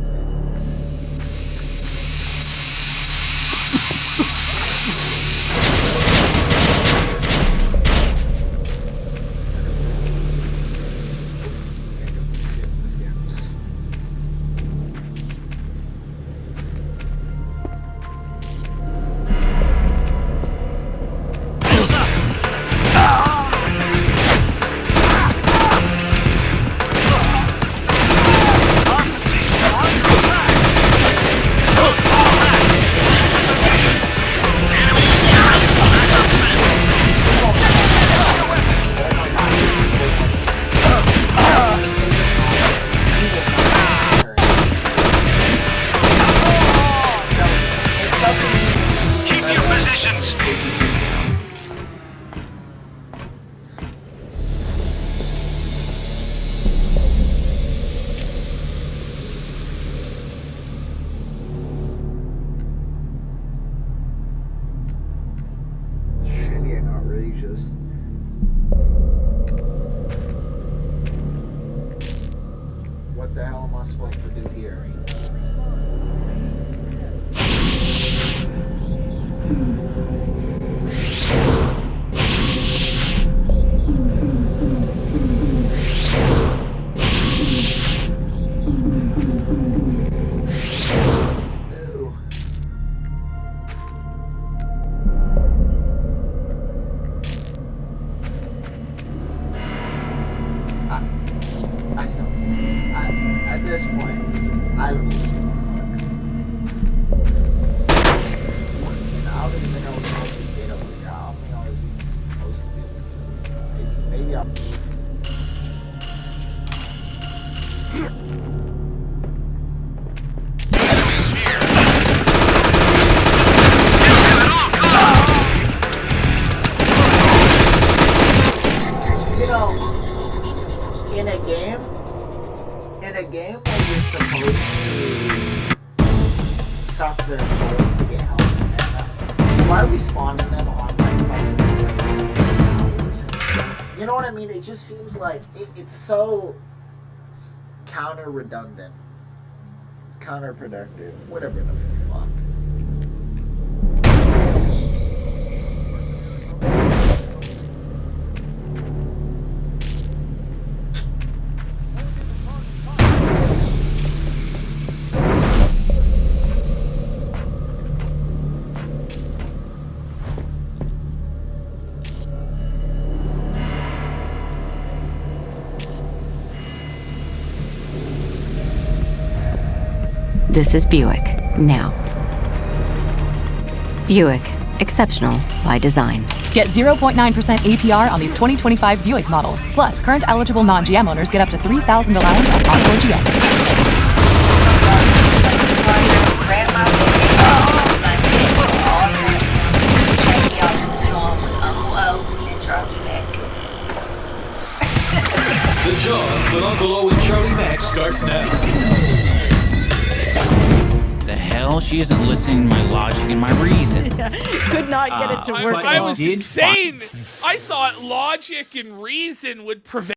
What the hell am I supposed to do here? At this point, I don't even give a fuck. I don't even think I was supposed to get over here. I don't think I was even supposed to be able to. Maybe I'll. You know, in a game where you're supposed to suck their souls to get health and mana, why are we spawning them on like fucking planes and towers? You know what I mean? It just seems like it's so counter-redundant, counterproductive, whatever the fuck. This is Buick. Now. Buick. Exceptional by design. Get 0.9% APR on these 2025 Buick models. Plus, current eligible non-GM owners get up to $3,000 allowance on Encore GX. The Job with Uncle O and Charlie Max starts now. The hell? She isn't listening to my logic and my reason. Could not get it to work. I was insane. I thought logic and reason would prevent.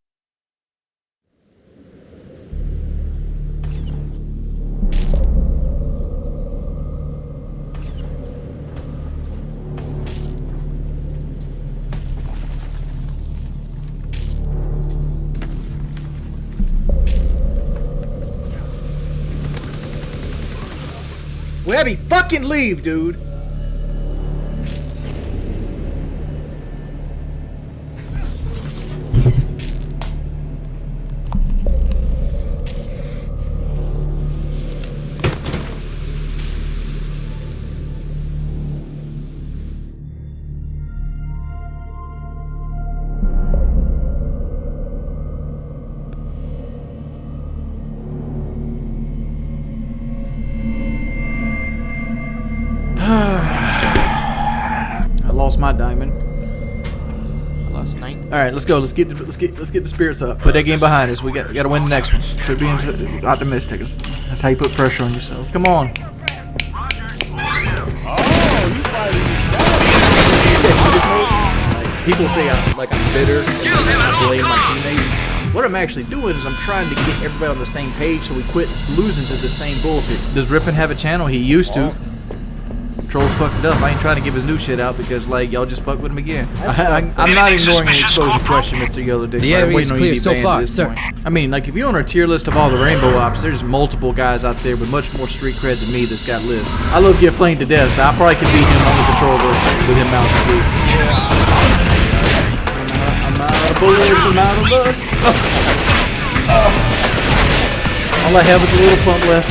Webby, fucking leave, dude. I lost my diamond. I lost 9. All right, let's go. Let's get the spirits up. Put that game behind us. We got to win the next one. Quit being optimistic. That's how you put pressure on yourself. Come on. People say I'm bitter and I blame my teammates. What I'm actually doing is I'm trying to get everybody on the same page so we quit losing to the same bullshit. Does Rippin have a channel? He used to. Trolls fucked it up. I ain't trying to give his new shit out because like y'all just fuck with him again. I'm not ignoring an exposure question, Mr. Yellow Dick. The area is clear so far, sir. I mean, like if you're on our tier list of all the Rainbow Ops, there's multiple guys out there with much more street cred than me that's got lists. I love Get Flamed to death, but I probably could beat him on the controller with him mounted too. I'm out of bullets, I'm out of luck. All I have is a little pump left.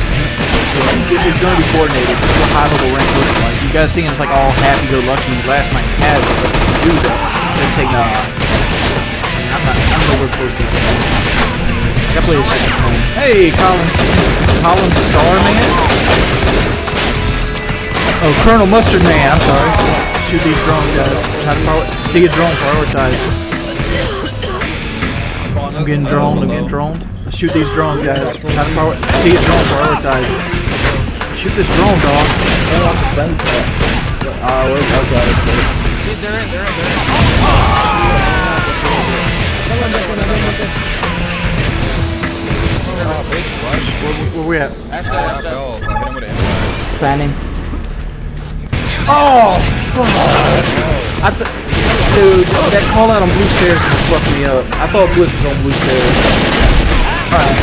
It's going to be coordinated. That's what high level rank looks like. You guys seeing it's like all happy-go-lucky. Last night has it, but to do that, doesn't take no. I'm nowhere close to that. I gotta play a second time. Hey, Colin Starman. Oh, Colonel Mustard Man. I'm sorry. Shoot these drones, guys. Try to see a drone prioritize. I'm getting droned. Let's shoot these drones, guys. Try to see a drone prioritize. Shoot this drone, dog. Where we at? Fanning. Oh! Dude, that call out on blue stairs fucked me up. I thought Bliss was on blue stairs. Alright,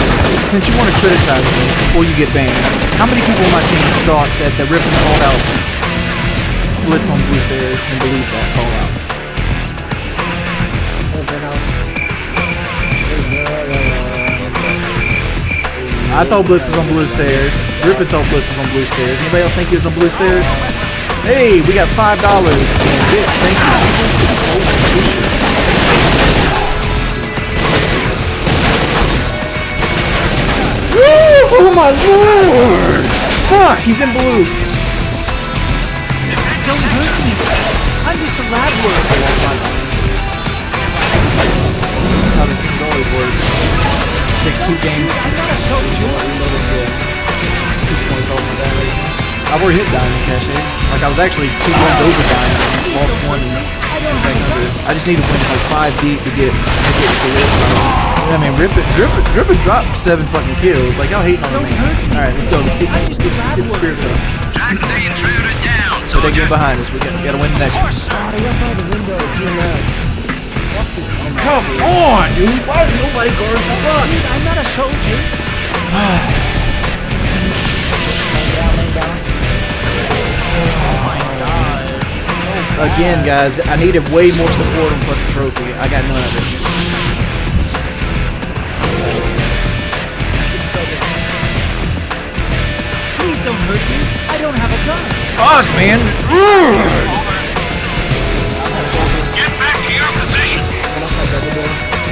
since you want to criticize me before you get banned, how many people on my team thought that the Rippin called out Blitz on blue stairs and believed that call out? I thought Bliss was on blue stairs. Rippin thought Bliss was on blue stairs. Anybody else think he was on blue stairs? Hey, we got $5 and bits. Thank you. Oh my lord! Fuck, he's in blue. Don't hurt me. I'm just a lab worker. That's how this game's always works. Takes 2 games. I'm not a soldier. 2 points off my damage. I've already hit diamond cache. Like I was actually 2 runs over diamond. Lost 1 and back under it. I just need to win like 5 deep to get to it. I mean, Rip it dropped 7 fucking kills. Like y'all hating on me. All right, let's go. Let's get the spirits up. Put that game behind us. We gotta win the next one. Come on, dude. Why is nobody guarding the fuck? I'm not a soldier. Again, guys, I needed way more support on fucking trophy. I got none of it. Please don't hurt me. I don't have a gun. Pause, man. Get back to your position.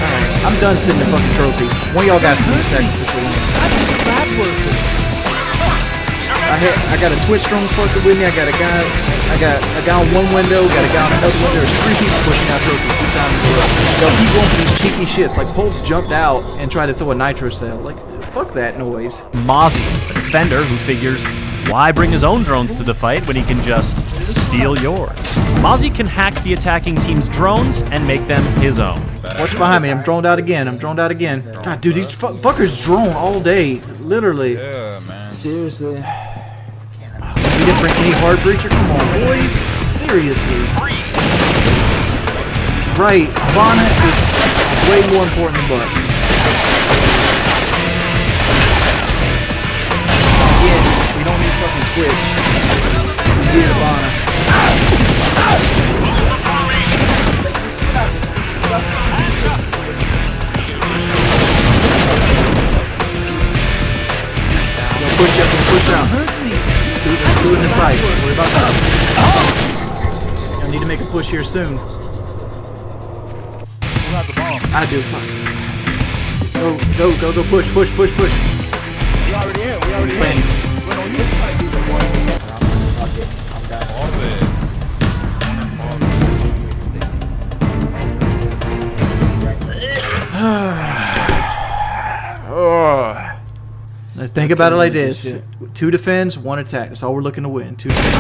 Alright, I'm done sitting the fucking trophy. One of y'all guys can do a sacrificial lamb. I got a Twitch strong fucker with me. I got a guy on one window, got a guy on another window. There's 3 people pushing out trophies 2 times in a row. They'll keep going for these cheeky shits. Like Pulse jumped out and tried to throw a nitro cell. Like, fuck that noise. Mozzie, a defender who figures, why bring his own drones to the fight when he can just steal yours? Mozzie can hack the attacking team's drones and make them his own. Watch behind me. I'm droned out again. God, dude, these fuckers drone all day. Literally. Yeah, man. Seriously. You didn't bring any hard breacher? Come on, boys. Seriously. Right. Ivana is way more important than Buck. Again, we don't need fucking Twitch. We need Ivana. Push out. Two in the sight. Worry about that. I need to make a push here soon. I do. Go, push. We already in. This might be the one. Let's think about it like this. 2 defense, 1 attack. That's all we're looking to win. 2 defense.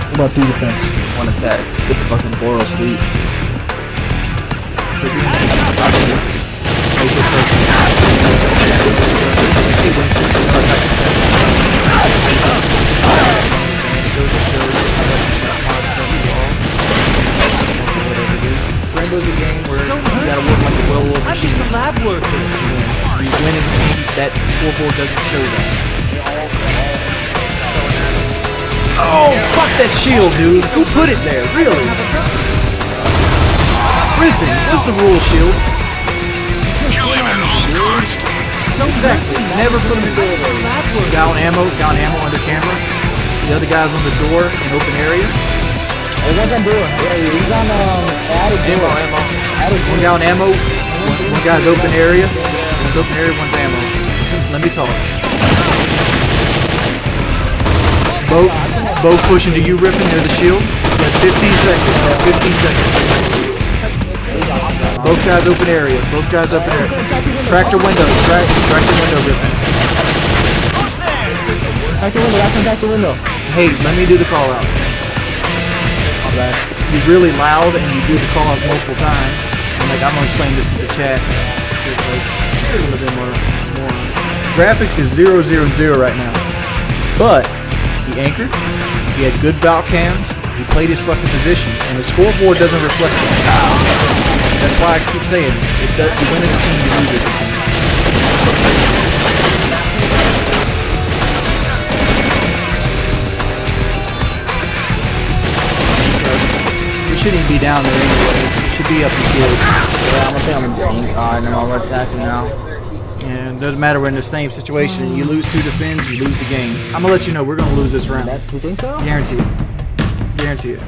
What about 2 defense, 1 attack? Get the fucking Boros sweep. Rainbow's a game where you gotta work like a well-oiled machine. I'm just a lab worker. You win as a team, that scoreboard doesn't show that. Oh, fuck that shield, dude. Who put it there? Really? Griffin, what's the rule of shield? Kill him at all costs. Exactly. Never put him in door. Guy on ammo under camera. The other guy's on the door in open area. Hey, what's on door? Yeah, he's on added door. One guy on ammo. One guy's open area. One's open area, one's ammo. Let me talk. Both pushing to you, Rippin, near the shield. You got 15 seconds. 15 seconds. Both guys open area. Tractor window. Tractor window, Rippin. Tractor window. Hey, let me do the call out. You're really loud and you do the call outs multiple times. And like, I'm gonna explain this to the chat. Like, some of them are more. Graphics is 0, 0, 0 right now. But he anchored. He had good bout cams. He played his fucking position, and the scoreboard doesn't reflect that. That's why I keep saying it does, you win as a team, you lose as a team. We shouldn't even be down there anyway. We should be up the field. Yeah, I'm gonna say I'm in pink. Alright, now we're attacking now. And it doesn't matter, we're in the same situation. You lose 2 defends, you lose the game. I'm gonna let you know we're gonna lose this round. You think so? Guarantee it. Guarantee it.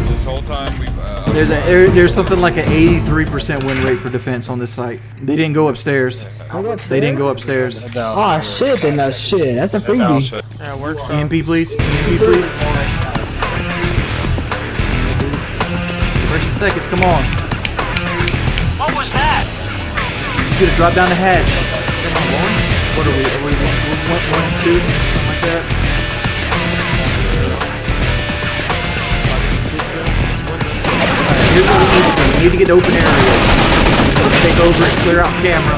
This whole time we've. There's something like an 83% win rate for defense on this site. They didn't go upstairs. They didn't go upstairs. Oh shit, then that's shit. That's a freebie. Yeah, works. EMP please. EMP please. Precious seconds, come on. What was that? You gotta drop down the hatch. Come on, boy. What are we? Are we 1 and 2? Something like that. Alright, here's what we need to do. We need to get open area. So take over and clear out camera.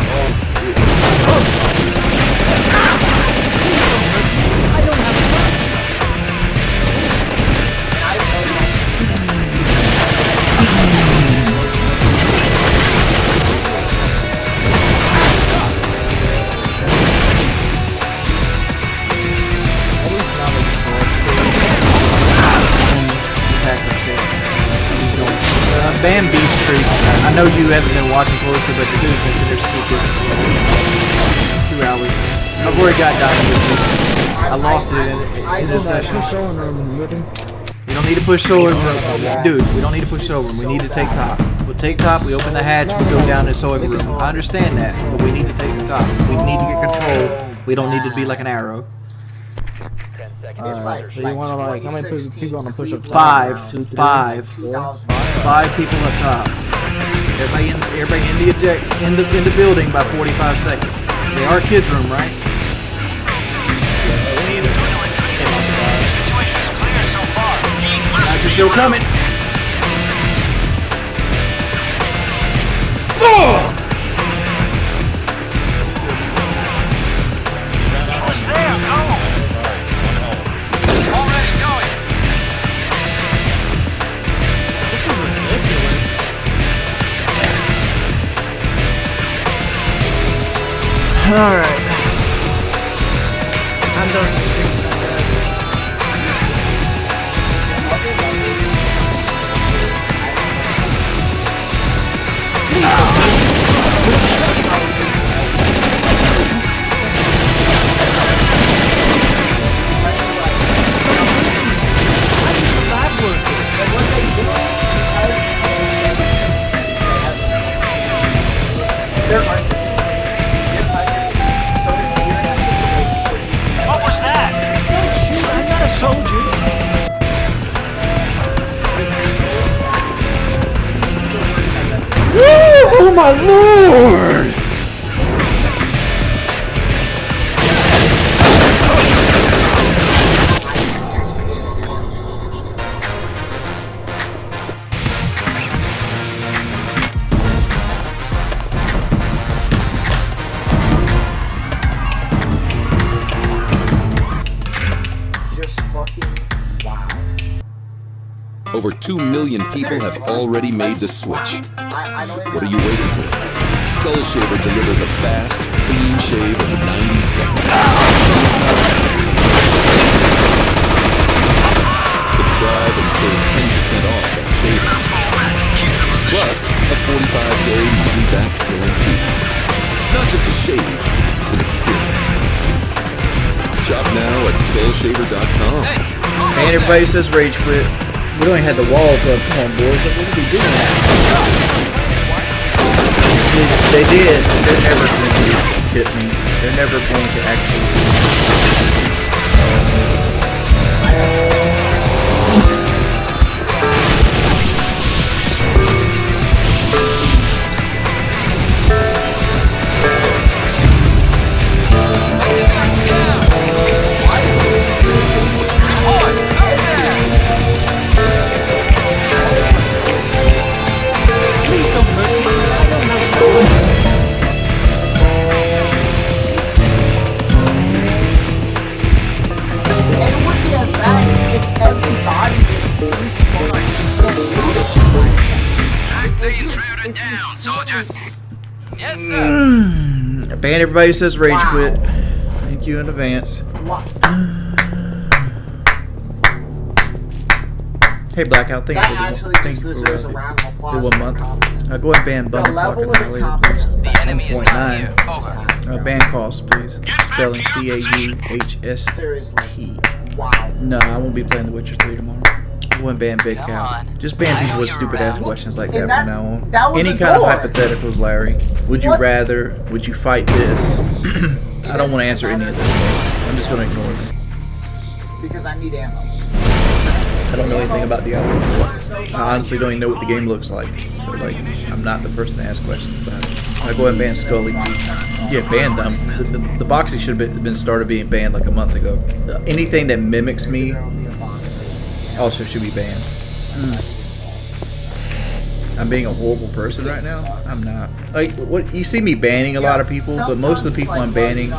Bam Beef Street. I know you haven't been watching closely, but the dudes consider stupid. 2 hours. I've already got diamond this week. I lost it in this session. We don't need to push sewing room. Dude, we don't need to push sewing room. We need to take top. We'll take top, we open the hatch, we go down to sewing room. I understand that, but we need to take the top. We need to get control. We don't need to be like an arrow. So you want to like, how many people on the push up? Five people up top. Everybody in the building by 45 seconds. They are kids room, right? Not your show coming. He was there, go! Already going! This is ridiculous. Alright. I'm done. What was that? I'm not a soldier. Oh my lord! Just fucking wow. Over 2 million people have already made the switch. What are you waiting for? Skull Shaver delivers a fast, clean shave in 90 seconds. Subscribe and save 10% off at Shavers. Plus, a 45-day money-back guarantee. It's not just a shave, it's an experience. Shop now at skullshaver.com. Man, everybody says rage quit. We don't even have the walls up. Come on, boys. What are we doing now? They did. They're never going to tip me. They're never going to actually. Yes, sir. Ban everybody who says rage quit. Thank you in advance. Hey Blackout, thank you for the 1 month. Go ahead and ban Bundle Talk Annihilator, please. 1.9. Ban cost, please. Spelling CAUHST. Wow. No, I won't be playing The Witcher 3 tomorrow. Go and ban Big Cow. Just ban people with stupid ass questions like that from now on. Any kind of hypotheticals, Larry. Would you rather? Would you fight this? I don't want to answer any of this. I'm just going to ignore them. Because I need ammo. I don't know anything about the album. I honestly don't even know what the game looks like. So, like, I'm not the person to ask questions about it. I go ahead and ban Scully. Yeah, ban them. The boxing should have been started being banned like a month ago. Anything that mimics me also should be banned. I'm being a horrible person right now. I'm not. Like, what you see me banning a lot of people, but most of the people I'm banning,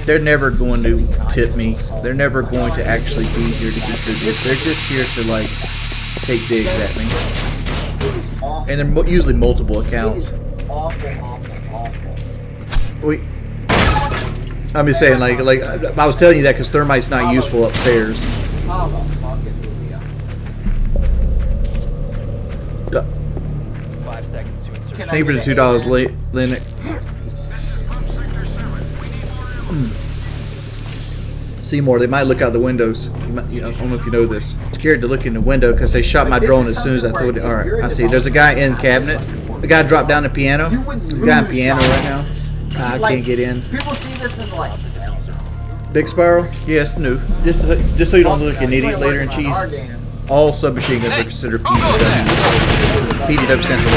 they're never going to tip me. They're never going to actually be here to contribute. They're just here to like take digs at me. And they're usually multiple accounts. Awful. I'm just saying, like I was telling you that because Thermite's not useful upstairs. Thank you for the $2, Linux. Seymour, they might look out the windows. I don't know if you know this. Scared to look in the window because they shot my drone as soon as I told it. All right, I see. There's a guy in cabinet. The guy dropped down the piano. There's a guy in piano right now. I can't get in. People see this and like. Big Spiral? Yes, new. Just so you don't look like an idiot later in cheese. All submachine guns are considered PDW. PDW Central.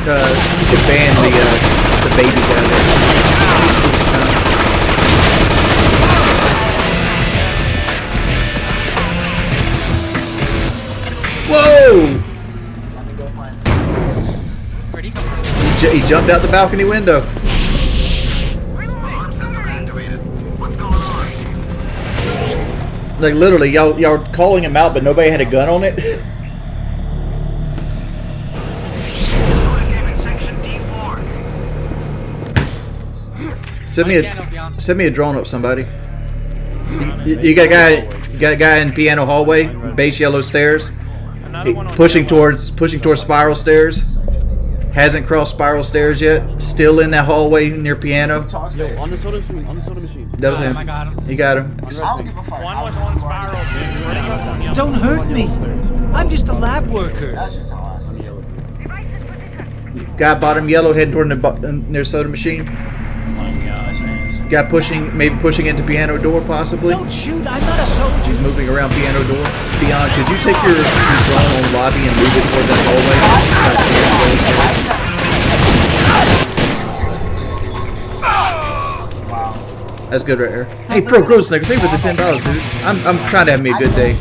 You can ban the baby guy there. Whoa! He jumped out the balcony window. Like literally, y'all were calling him out, but nobody had a gun on it. Send me a drone up, somebody. You got a guy in piano hallway, base yellow stairs, pushing towards spiral stairs. Hasn't crossed spiral stairs yet. Still in that hallway near piano. On the soda machine. That was him. You got him. I don't give a fuck. One was on spiral. Don't hurt me. I'm just a lab worker. That's just how I see it. Guy bottom yellow heading toward near soda machine. Guy maybe pushing into piano door possibly. Don't shoot. I'm not a soldier. He's moving around piano door. Beyond, could you take your drone on lobby and move it toward that hallway? That's good right there. Hey, Pro Growth Snicker, thank you for the $10, dude. I'm trying to have me a good day.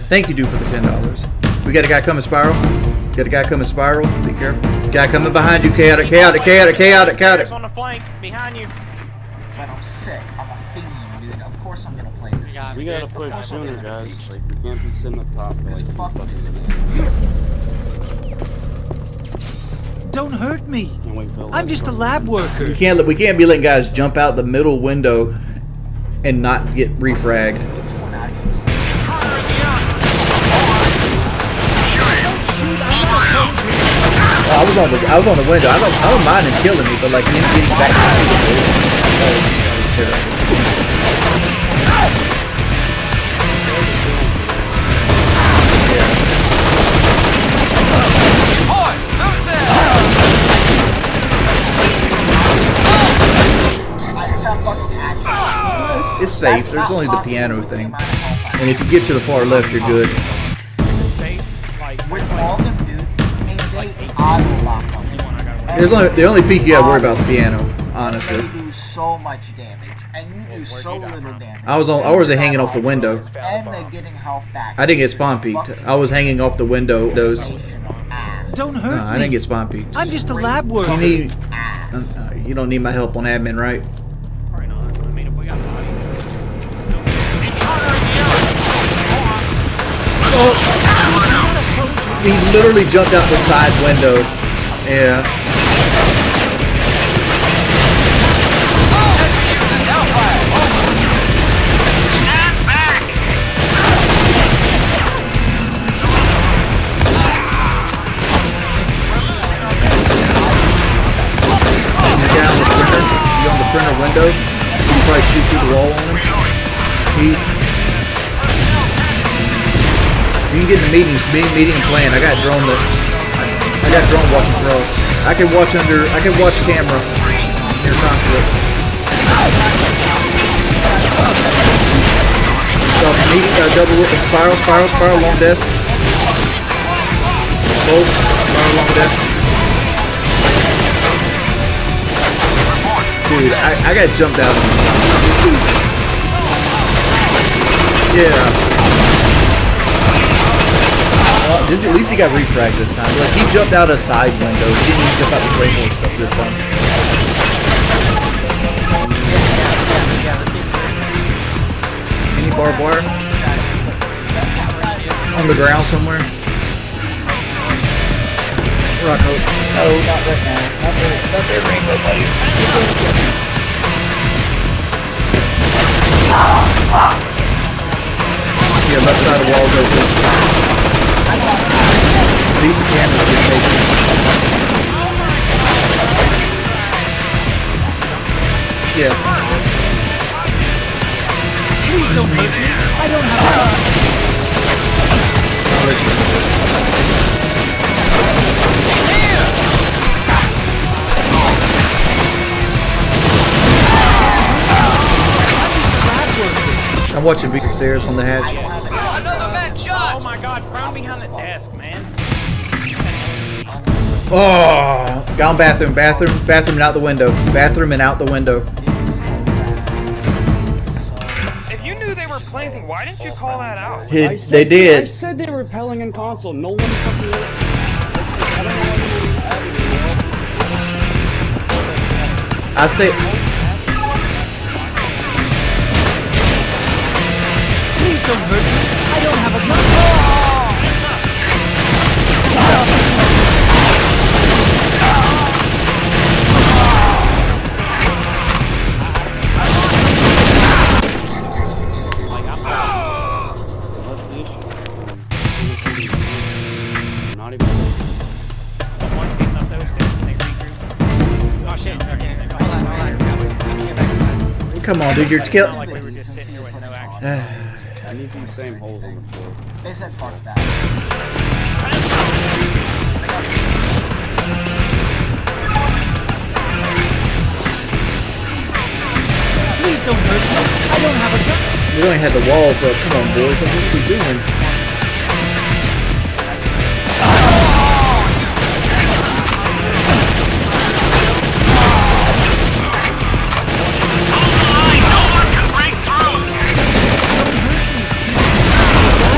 Thank you, dude, for the $10. We got a guy coming spiral. Got a guy coming spiral. Be careful. Guy coming behind you. Chaotic. On the flank, behind you. But I'm sick. I'm a fiend, dude. Of course I'm gonna play this game. We gotta push sooner, guys. Like, we can't be sitting up top. Because fuck this game. Don't hurt me. I'm just a lab worker. We can't be letting guys jump out the middle window and not get refragged. I was on the window. I don't mind him killing me, but like him getting back to me, that was terrible. It's safe. There's only the piano thing, and if you get to the far left, you're good. With all them dudes, and they auto lock on me. The only peak you gotta worry about is the piano, honestly. They do so much damage, and you do so little damage. I was hanging off the window. And they're getting health back. I didn't get spawn peeked. I was hanging off the window. Don't hurt me. I didn't get spawn peeked. I'm just a lab worker. You don't need my help on admin, right? Oh. He literally jumped out the side window. Yeah. You're on the printer window. You probably shoot through the wall on him. You can get in the meeting and plan. I got drone watching cross. I can watch camera near consulate. So meeting double spiral long desk. Both spiral long desk. Dude, I got jumped out. Yeah. Well, at least he got refragged this time. Like, he jumped out a side window. He didn't even jump out the claymore stuff this time. Any barbed wire? On the ground somewhere? Rocco. No, not right now. Not there, Rainbow, buddy. Yeah, left side of the wall's open. These cameras get taken. Yeah. Please don't hurt me. I don't have I'm watching Visa stairs on the hatch. Another man shot! Oh my god, crouch behind the desk, man. Oh, down bathroom and out the window. Bathroom and out the window. If you knew they were planting, why didn't you call that out? They did. I said they were repelling in console. No one fucking. I stay. Please don't hurt me. I don't have a gun. Not even. Someone picks up those things and they regroup. Oh shit! Okay, hold on. Let me get back to that. Come on, dude, you're kill. Like we were just sitting here with no action. I need these same holes on the floor. They said fuck that. Please don't hurt me. I don't have a gun. We only had the walls up. Come on, boys. What are we doing?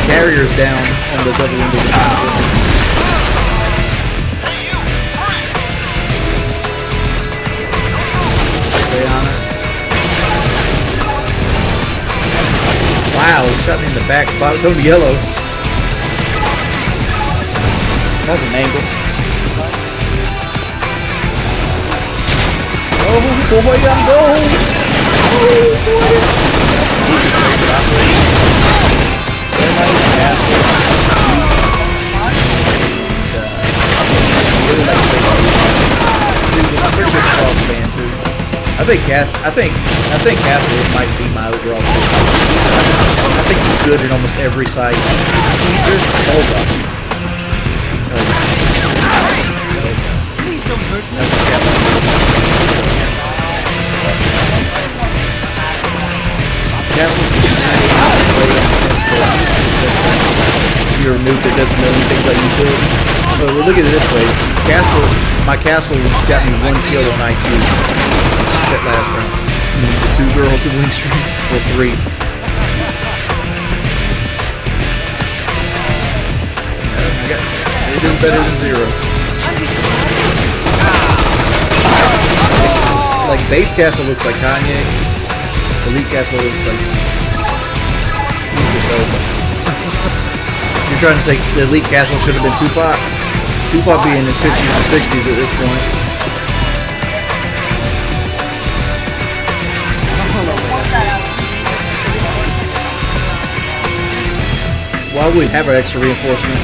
Carrier's down on the double window. Stay on it. Wow, he shot me in the back spot. It's only yellow. That's an angle. Oh boy, I'm gold! Oh boy! I think Castle might be my overall favorite. I think he's good in almost every site. Hold up. Please don't hurt me. Castle's you're a noob that doesn't know anything about utility. Well, look at it this way. My castle got me 1 kill on IQ. That last round. The 2 girls in Wing Street. Or 3. You're doing better than 0. Like base castle looks like Kanye. Elite castle looks like You're trying to say the Elite Castle should have been Tupac? Tupac being in his 50s and 60s at this point. Why would we have our extra reinforcement?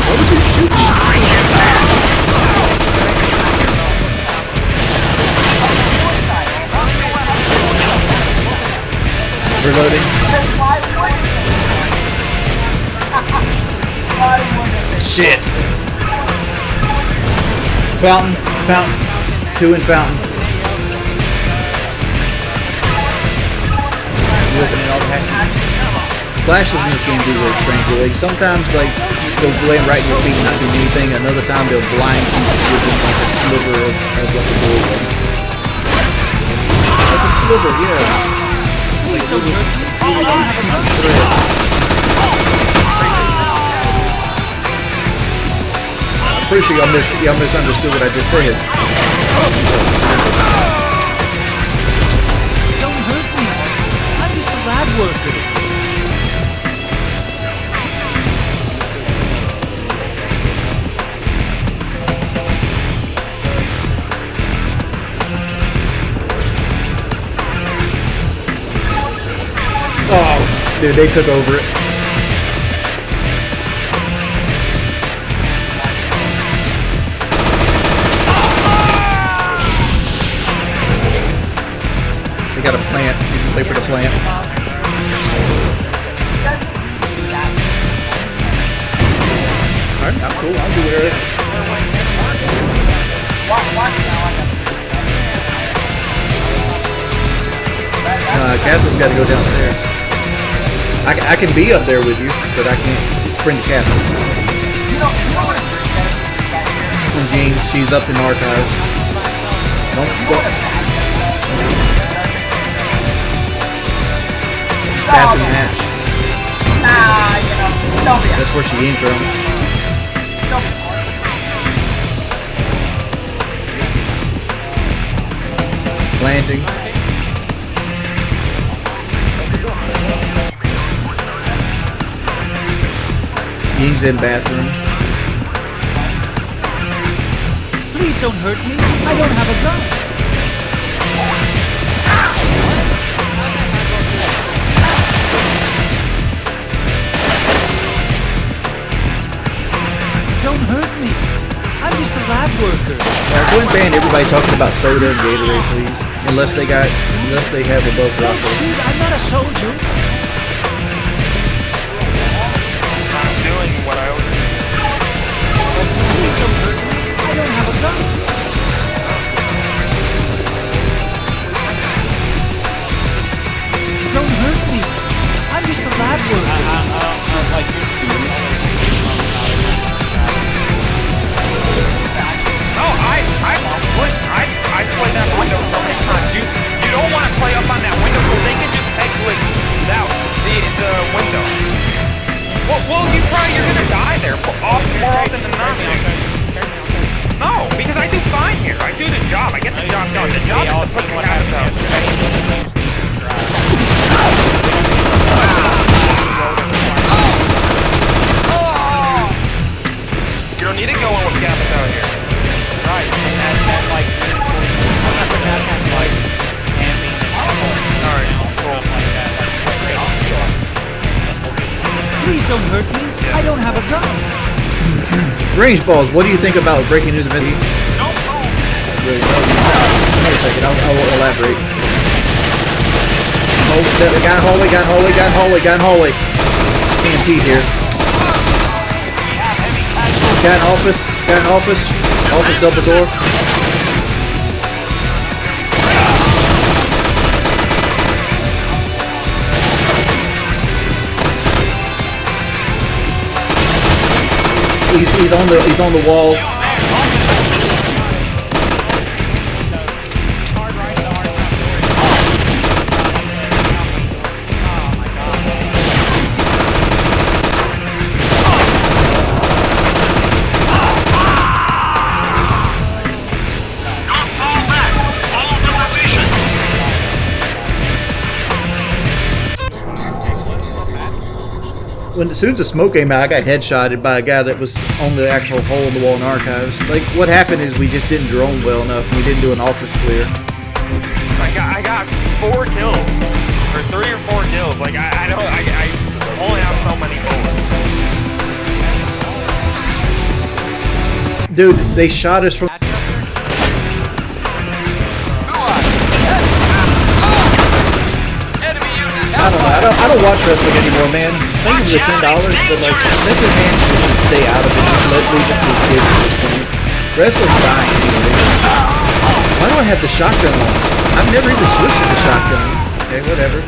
What was he shooting? Reloading. Shit. Fountain. 2 in fountain. Flashes in this game do really strangely. Like sometimes, like they'll land right in your feet and not do anything. Another time they'll blind you within like a sliver of what the door is. Like a sliver, yeah. Like a little piece of thread. I'm pretty sure y'all misunderstood what I just said. Don't hurt me. I'm just a lab worker. Oh, dude, they took over it. plant. You can play for the plant. Alright, I'm cool. I'll do whatever. Castle's got to go downstairs. I can be up there with you, but I can't bring the Castle. And Jean, she's up in archives. Don't go. Bathroom hatch. That's where she came from. Planting. Ying's in bathroom. Please don't hurt me. I don't have a gun. Don't hurt me. I'm just a lab worker. Go and ban everybody talking about soda and Gatorade, please. Unless they have a both rock. Shoot, I'm not a soldier. I'm doing what I always do. Please don't hurt me. I don't have a gun. Don't hurt me. I'm just a lab worker. I play that window so many times. You don't want to play up on that window because they can just exit out the window. Well, you're gonna die there more often than not. No, because I do fine here. I do the job. I get the job done. The job is to put the cats out. You don't need to go in with cats out here. Right, and that like camping and alright, cool. Like that, Please don't hurt me. I don't have a gun. Range balls. What do you think about breaking news event? Don't move. Really, wait a second. I'll elaborate. Oh, got in hallway. EMP here. Got in office. Office double door. He's on the wall. As soon as the smoke came out, I got headshotted by a guy that was on the actual hole in the wall in archives. Like, what happened is we just didn't drone well enough. We didn't do an office clear. I got 4 kills, or 3 or 4 kills. Like I only have so many bullets. Dude, they shot us from. I don't watch wrestling anymore, man. Thank you for the $10, but like, Mr. Man should stay out of it. Just leave it to his kids at this point. Wrestling's dying anyway. Why do I have the shotgun on? I've never even switched to the shotgun. Okay, whatever.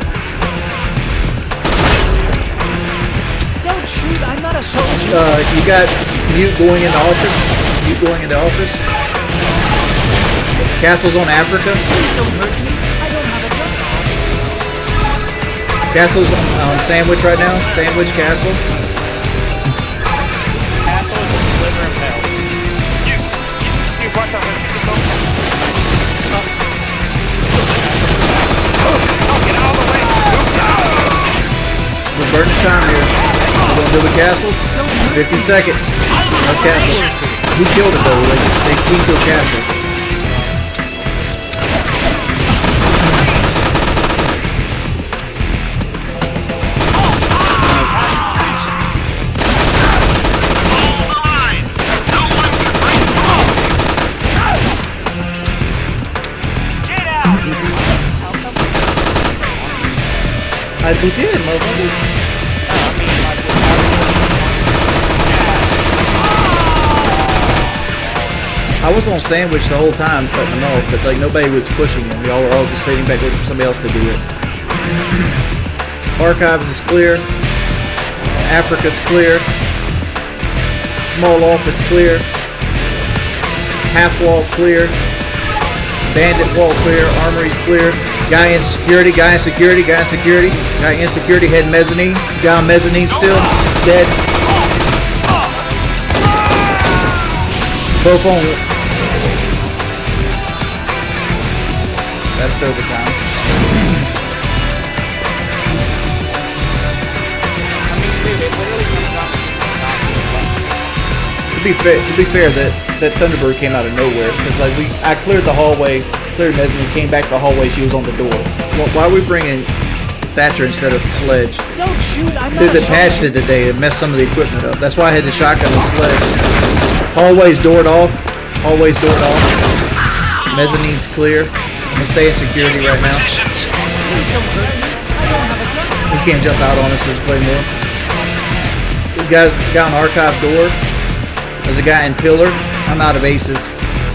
Don't shoot, I'm not a soldier. You got Mute going into office. Castle's on Africa. Please don't hurt me. I don't have a gun. Castle's on Sandwich right now. Sandwich Castle. Castle is in liver and bell. You watch out, man. Get out of the way. We're burning time here. We're going to do the Castle. 50 seconds. That's Castle. Who killed it though? They killed Castle. We did, motherfucker. I was on sandwich the whole time, cutting them off, but like nobody was pushing them. Y'all were all just sitting back waiting for somebody else to do it. Archives is clear. Africa's clear. Small office clear. Half wall clear. Bandit wall clear. Armory's clear. Guy in security. Guy in security. Guy in security. Guy in security. Head mezzanine. Guy on mezzanine still. Dead. Both on. That's overtime. I mean, dude, it literally comes down To be fair, that Thunderbird came out of nowhere because like I cleared the hallway, cleared mezzanine, came back the hallway. She was on the door. Well, why are we bringing Thatcher instead of Sledge? Don't shoot! I'm Dude, they patched it today and messed some of the equipment up. That's why I had the shotgun and Sledge. Hallway's doored off. Hallway's doored off. Mezzanine's clear. I'm gonna stay in security right now. He can't jump out on us. Let's play more. You guys got an archive door. There's a guy in pillar. I'm out of aces.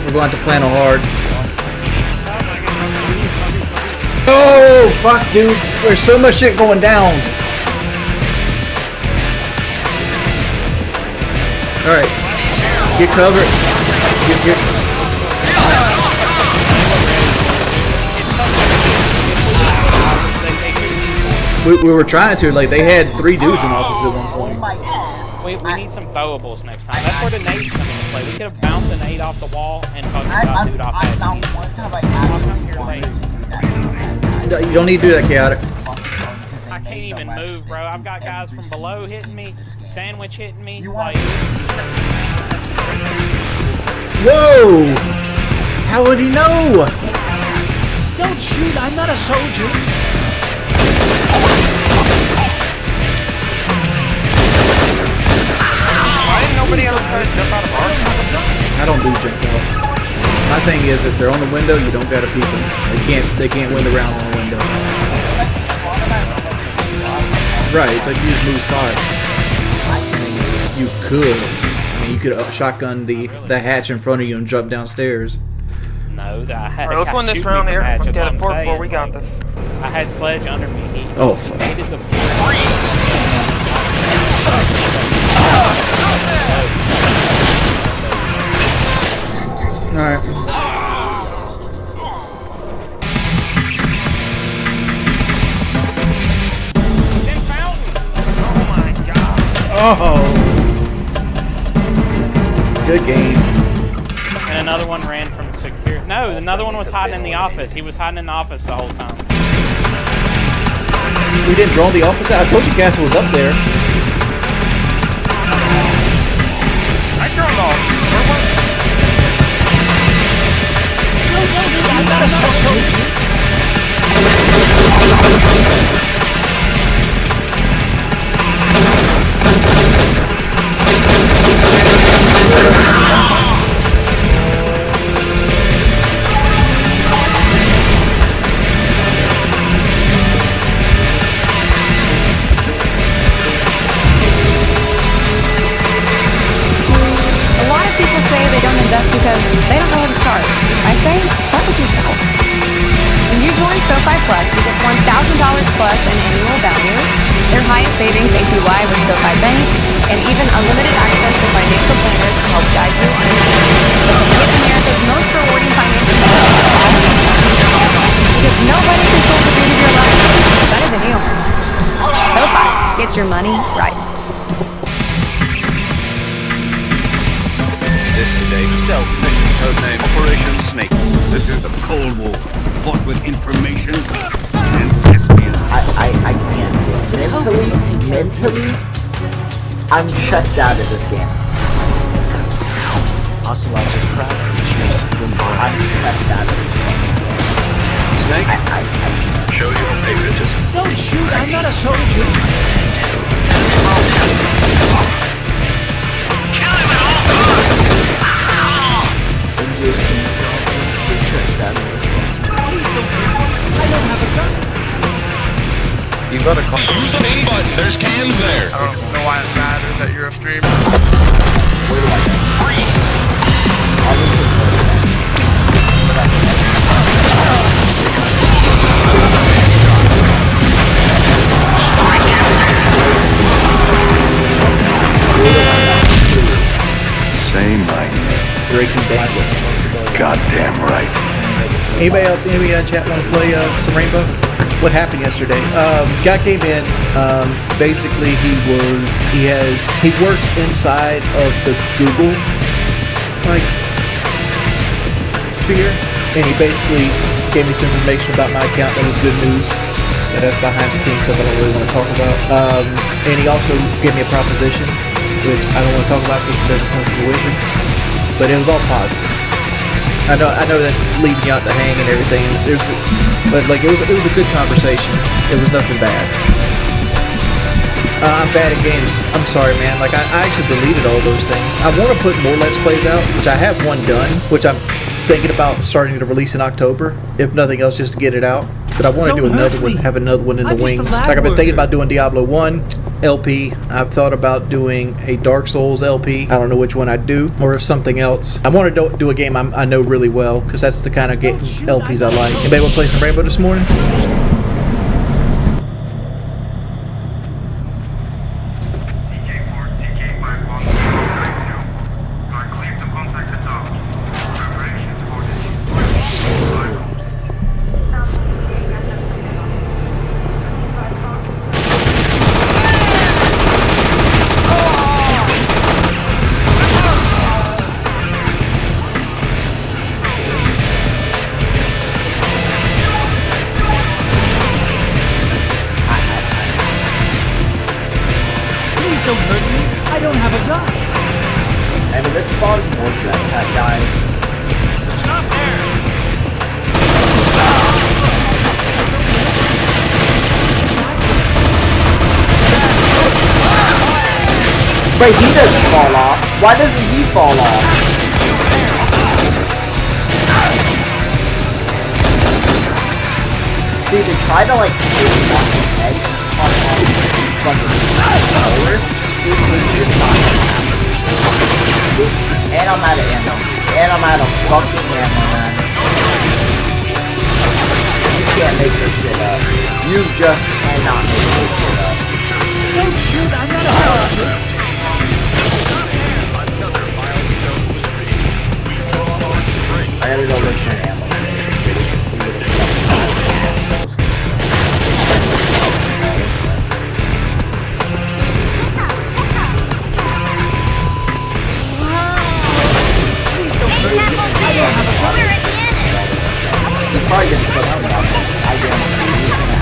We're going to plan a hard. Oh fuck, dude! There's so much shit going down. All right, get covered. Get. We were trying to, like, they had 3 dudes in office at one point. We need some throwables next time. That's where the nades come into play. We could have bounced a nade off the wall and fucking got dude off that. You don't need to do that, Chaotic. I can't even move, bro. I've got guys from below hitting me, sandwich hitting me. Like... Whoa! How would he know? Don't shoot! I'm not a soldier. Why didn't nobody else try to jump out of ours? I don't do jump outs. My thing is, if they're on the window, you don't gotta peek them. They can't win the round on the window. Right, it's like you just move spots. You could. I mean, you could shotgun the hatch in front of you and jump downstairs. No, I had. Alright, let's win this round here. Let's get a 4-4. We got this. I had Sledge under me. Oh, fuck. Alright. Oh! Good game. And another one ran from security. No, another one was hiding in the office. He was hiding in the office the whole time. We didn't draw the office out. I told you Castle was up there. I drove off. I'm not a soldier. Invest because they don't know where to start. I say, start with yourself. When you join SoFi Plus, you get $1,000 plus an annual value, their highest savings APY with SoFi Bank, and even unlimited access to financial planners to help guide you. Get America's most rewarding financial planner. Because nobody controls the beat of your life better than you. SoFi, get your money right. This is a stealth mission codename Operation Snake. This is the Cold War, fought with information and espionage. I can't. Mentally, I'm checked out of this game. Ocelots are proud creatures. I'm checked out of this game. Snake? Show your patriotism. Don't shoot, I'm not a soldier. You gotta come. Use the main button. There's cams there. I don't know why it matters that you're a streamer. Same nightmare. Breaking Bad. Goddamn right. Anybody else in the chat want to play some Rainbow? What happened yesterday? Guy came in. Basically, he works inside of the Google sphere, and he basically gave me some information about my account that was good news. That's behind the scenes stuff I don't really want to talk about. And he also gave me a proposition, which I don't want to talk about because it doesn't come to fruition. But it was all positive. I know that's leaving you out to hang and everything. But it was a good conversation. It was nothing bad. I'm bad at games. I'm sorry, man. I actually deleted all those things. I want to put more Let's Plays out, which I have one done, which I'm thinking about starting to release in October, if nothing else, just to get it out. But I want to do another one, have another one in the wings. I've been thinking about doing Diablo 1 LP. I've thought about doing a Dark Souls LP. I don't know which one I'd do, or something else. I want to do a game I know really well, because that's the kind of LPs I like. Anybody want to play some Rainbow this morning? Don't hurt me. I don't have a gun. I mean, let's pause more chat, guys. Stop there. But he doesn't fall off. Why doesn't he fall off? See, they try to hit him on his head on fucking forward. It's just not gonna happen. And I'm out of ammo. And I'm out of fucking ammo, man. You can't make this shit up. You just cannot make this shit up. Don't shoot, I'm not a soldier. I gotta go look for ammo. She's probably gonna put up with this. I guarantee he's gonna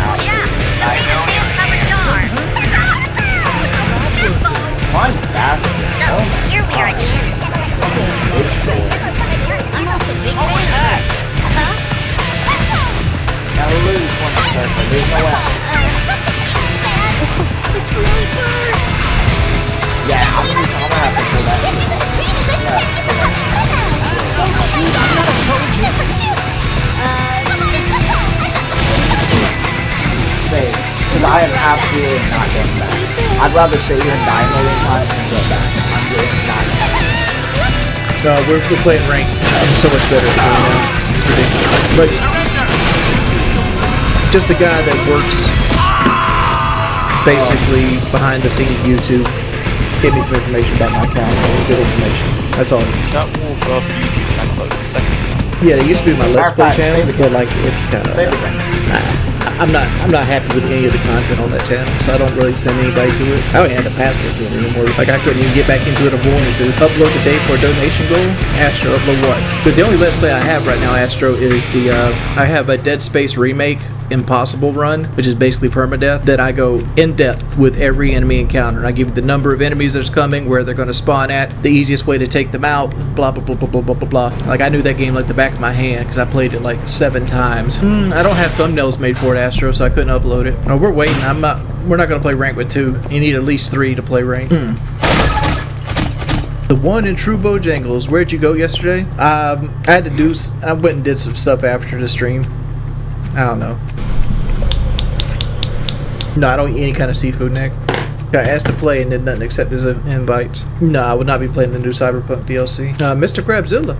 Climb faster. Oh my Here we are again. I'm also big. Oh, what's that? Now we lose one circle. There's no way. Such a huge fan. It's really burnt. Yeah, I'm gonna have to kill that. This isn't a team, is it? Don't shoot, I'm not a soldier. Super cute. Save. Because I am absolutely not getting back. I'd rather sit here and die a million times than go back. It's not happening. No, we're playing ranked. I'm so much better at doing that. It's ridiculous. But just the guy that works basically behind the scenes of YouTube gave me some information about my account. Good information. That's all. That wall above you downloaded a second ago. Yeah, it used to be my Let's Play channel, but it's kind of. I'm not happy with any of the content on that channel, so I don't really send anybody to it. I don't even have the password to it anymore. I couldn't even get back into it. I'm wanting to upload today for a donation goal. Astro, upload what? Because the only Let's Play I have right now, Astro, is the I have a Dead Space remake impossible run, which is basically permadeath, that I go in depth with every enemy encounter. I give you the number of enemies that's coming, where they're going to spawn at, the easiest way to take them out, blah blah blah blah blah blah blah blah. I knew that game like the back of my hand because I played it 7 times. I don't have thumbnails made for it, Astro, so I couldn't upload it. We're waiting. We're not going to play rank with 2. You need at least 3 to play rank. The one in True Bojangles. Where'd you go yesterday? I had to do. I went and did some stuff after the stream. I don't know. No, I don't eat any kind of seafood, Nick. Got asked to play and did nothing except his invites. No, I would not be playing the new Cyberpunk DLC. Mr. Crabzilla.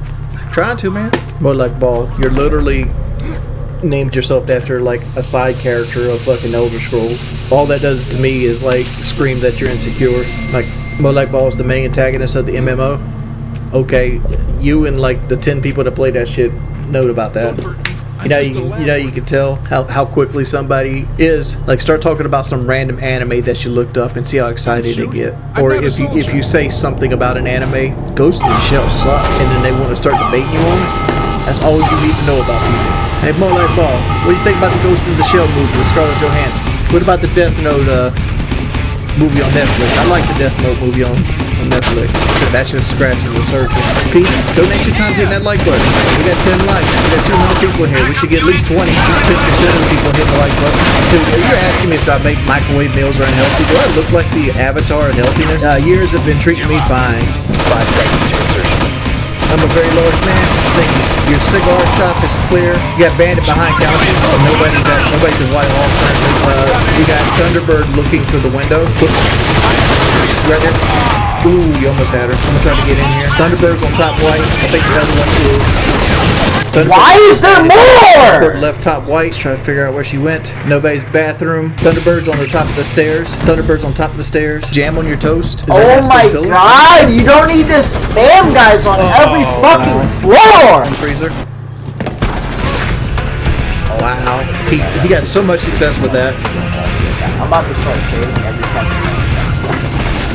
Trying to, man. More like Ball. You're literally named yourself after like a side character of fucking Elder Scrolls. All that does to me is like scream that you're insecure. Like More Like Ball is the main antagonist of the MMO. Okay, you and like the 10 people that play that shit know about that. You can tell how quickly somebody is. Like, start talking about some random anime that you looked up and see how excited they get. Or if you say something about an anime, Ghost in the Shell sucks, and then they want to start debating you on it. That's all you need to know about people. Hey, More Like Ball, what do you think about the Ghost in the Shell movie with Scarlett Johansson? What about the Death Note movie on Netflix? I like the Death Note movie on Netflix. So that's just scratching the surface. Pete, donate your time hitting that like button. We got 10 likes. We got 200 people here. We should get at least 20. Just 10% of the people hitting the like button. Dude, you're asking me if I make microwave meals or unhealthy. Do I look like the avatar of healthiness? Years have been treating me fine. 5 seconds to insertion. I'm a very large man. Thank you. Your cigar shop is clear. You got Bandit behind couches, so nobody's in Whitehall currently. You got Thunderbird looking through the window. Right there. Ooh, you almost had her. I'm gonna try to get in here. Thunderbird's on top white. I think the other one is. Why is there more? Left top white. Let's try to figure out where she went. Nobody's bathroom. Thunderbird's on the top of the stairs. Thunderbird's on top of the stairs. Jam on your toast. Oh my god! You don't need to spam guys on every fucking floor. Freezer. Wow. He got so much success with that. I'm about to start saving every fucking thing.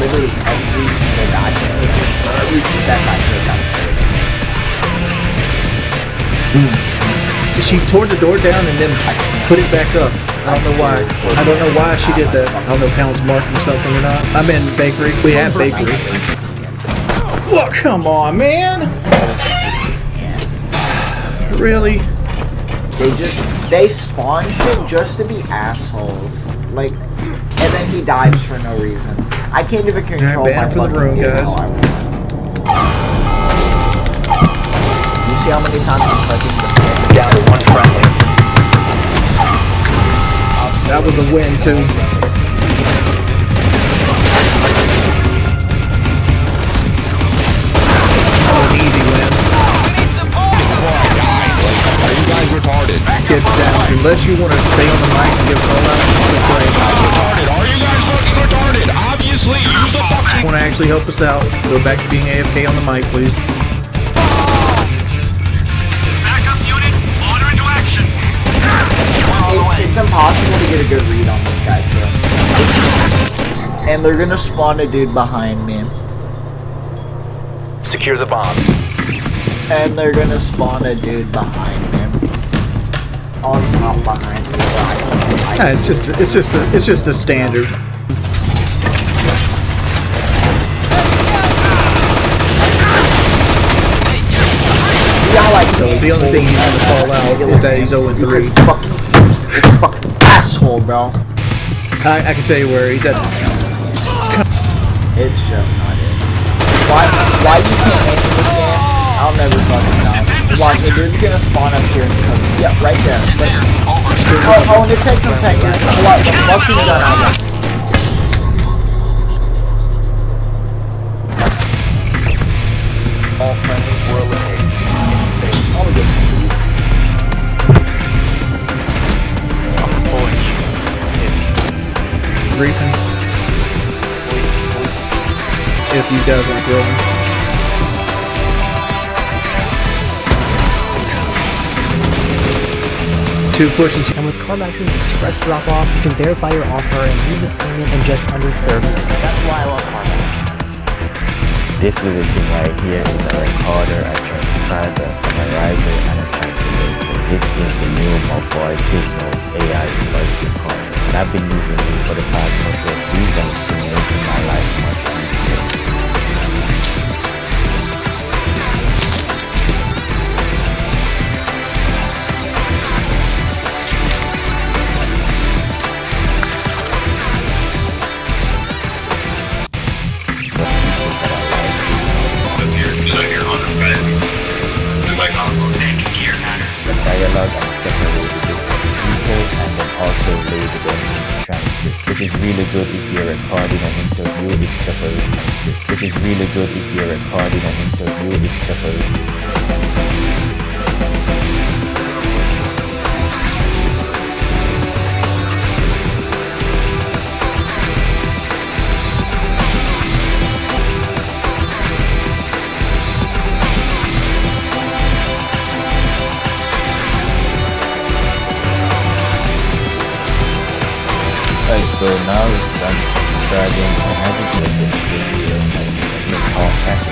Literally every single goddamn every step I take, I'm saving. She tore the door down and then put it back up. I don't know why. I don't know why she did that. I don't know if Pound's marking something or not. I'm in bakery. We have bakery. Look, come on, man. Really? They spawn shit just to be assholes. Like, and then he dies for no reason. I can't even control my fucking game how I want. You see how many times I'm clicking the stick? Down to 1 friendly. That was a win too. An easy win. Are you guys retarded? Get down. Unless you want to stay on the mic and give a call out. Are you guys fucking retarded? Obviously, use the fucking. Want to actually help us out? Go back to being AFK on the mic, please. Backup unit, order into action. It's impossible to get a good read on this guy too. And they're gonna spawn a dude behind me. Secure the bomb. And they're gonna spawn a dude behind me. On top behind me. Yeah, it's just a standard. So the only thing he's gonna fall out is that he's 0-3. Fucking asshole, bro. I can tell you where he's at. It's just not it. Why you can't aim in this game? I'll never fucking know. Watch, the dude's gonna spawn up here and come. Yeah, right there. Oh, and it takes some tech. What the fuck is that on? All friendlies were eliminated. I'll just I'm pulling you. Briefing. If you guys want to throw him. Two pushing. And with CarMax's express drop-off, you can verify your offer and leave the payment in just under 30 minutes. That's why I love CarMax. This little thing right here is a recorder, a transcriber, a summarizer, and a translator. This is the new mobile Signal AI voice recorder. And I've been using this for the past couple of weeks and it's been making my life much easier. The dialogue and separate the different speakers and then also label them in the transcript. which is really good if you're recording an interview with separate, which is really good if you're recording an interview with separate. Right, so now it's done transcribing and as it goes into the video, I can talk after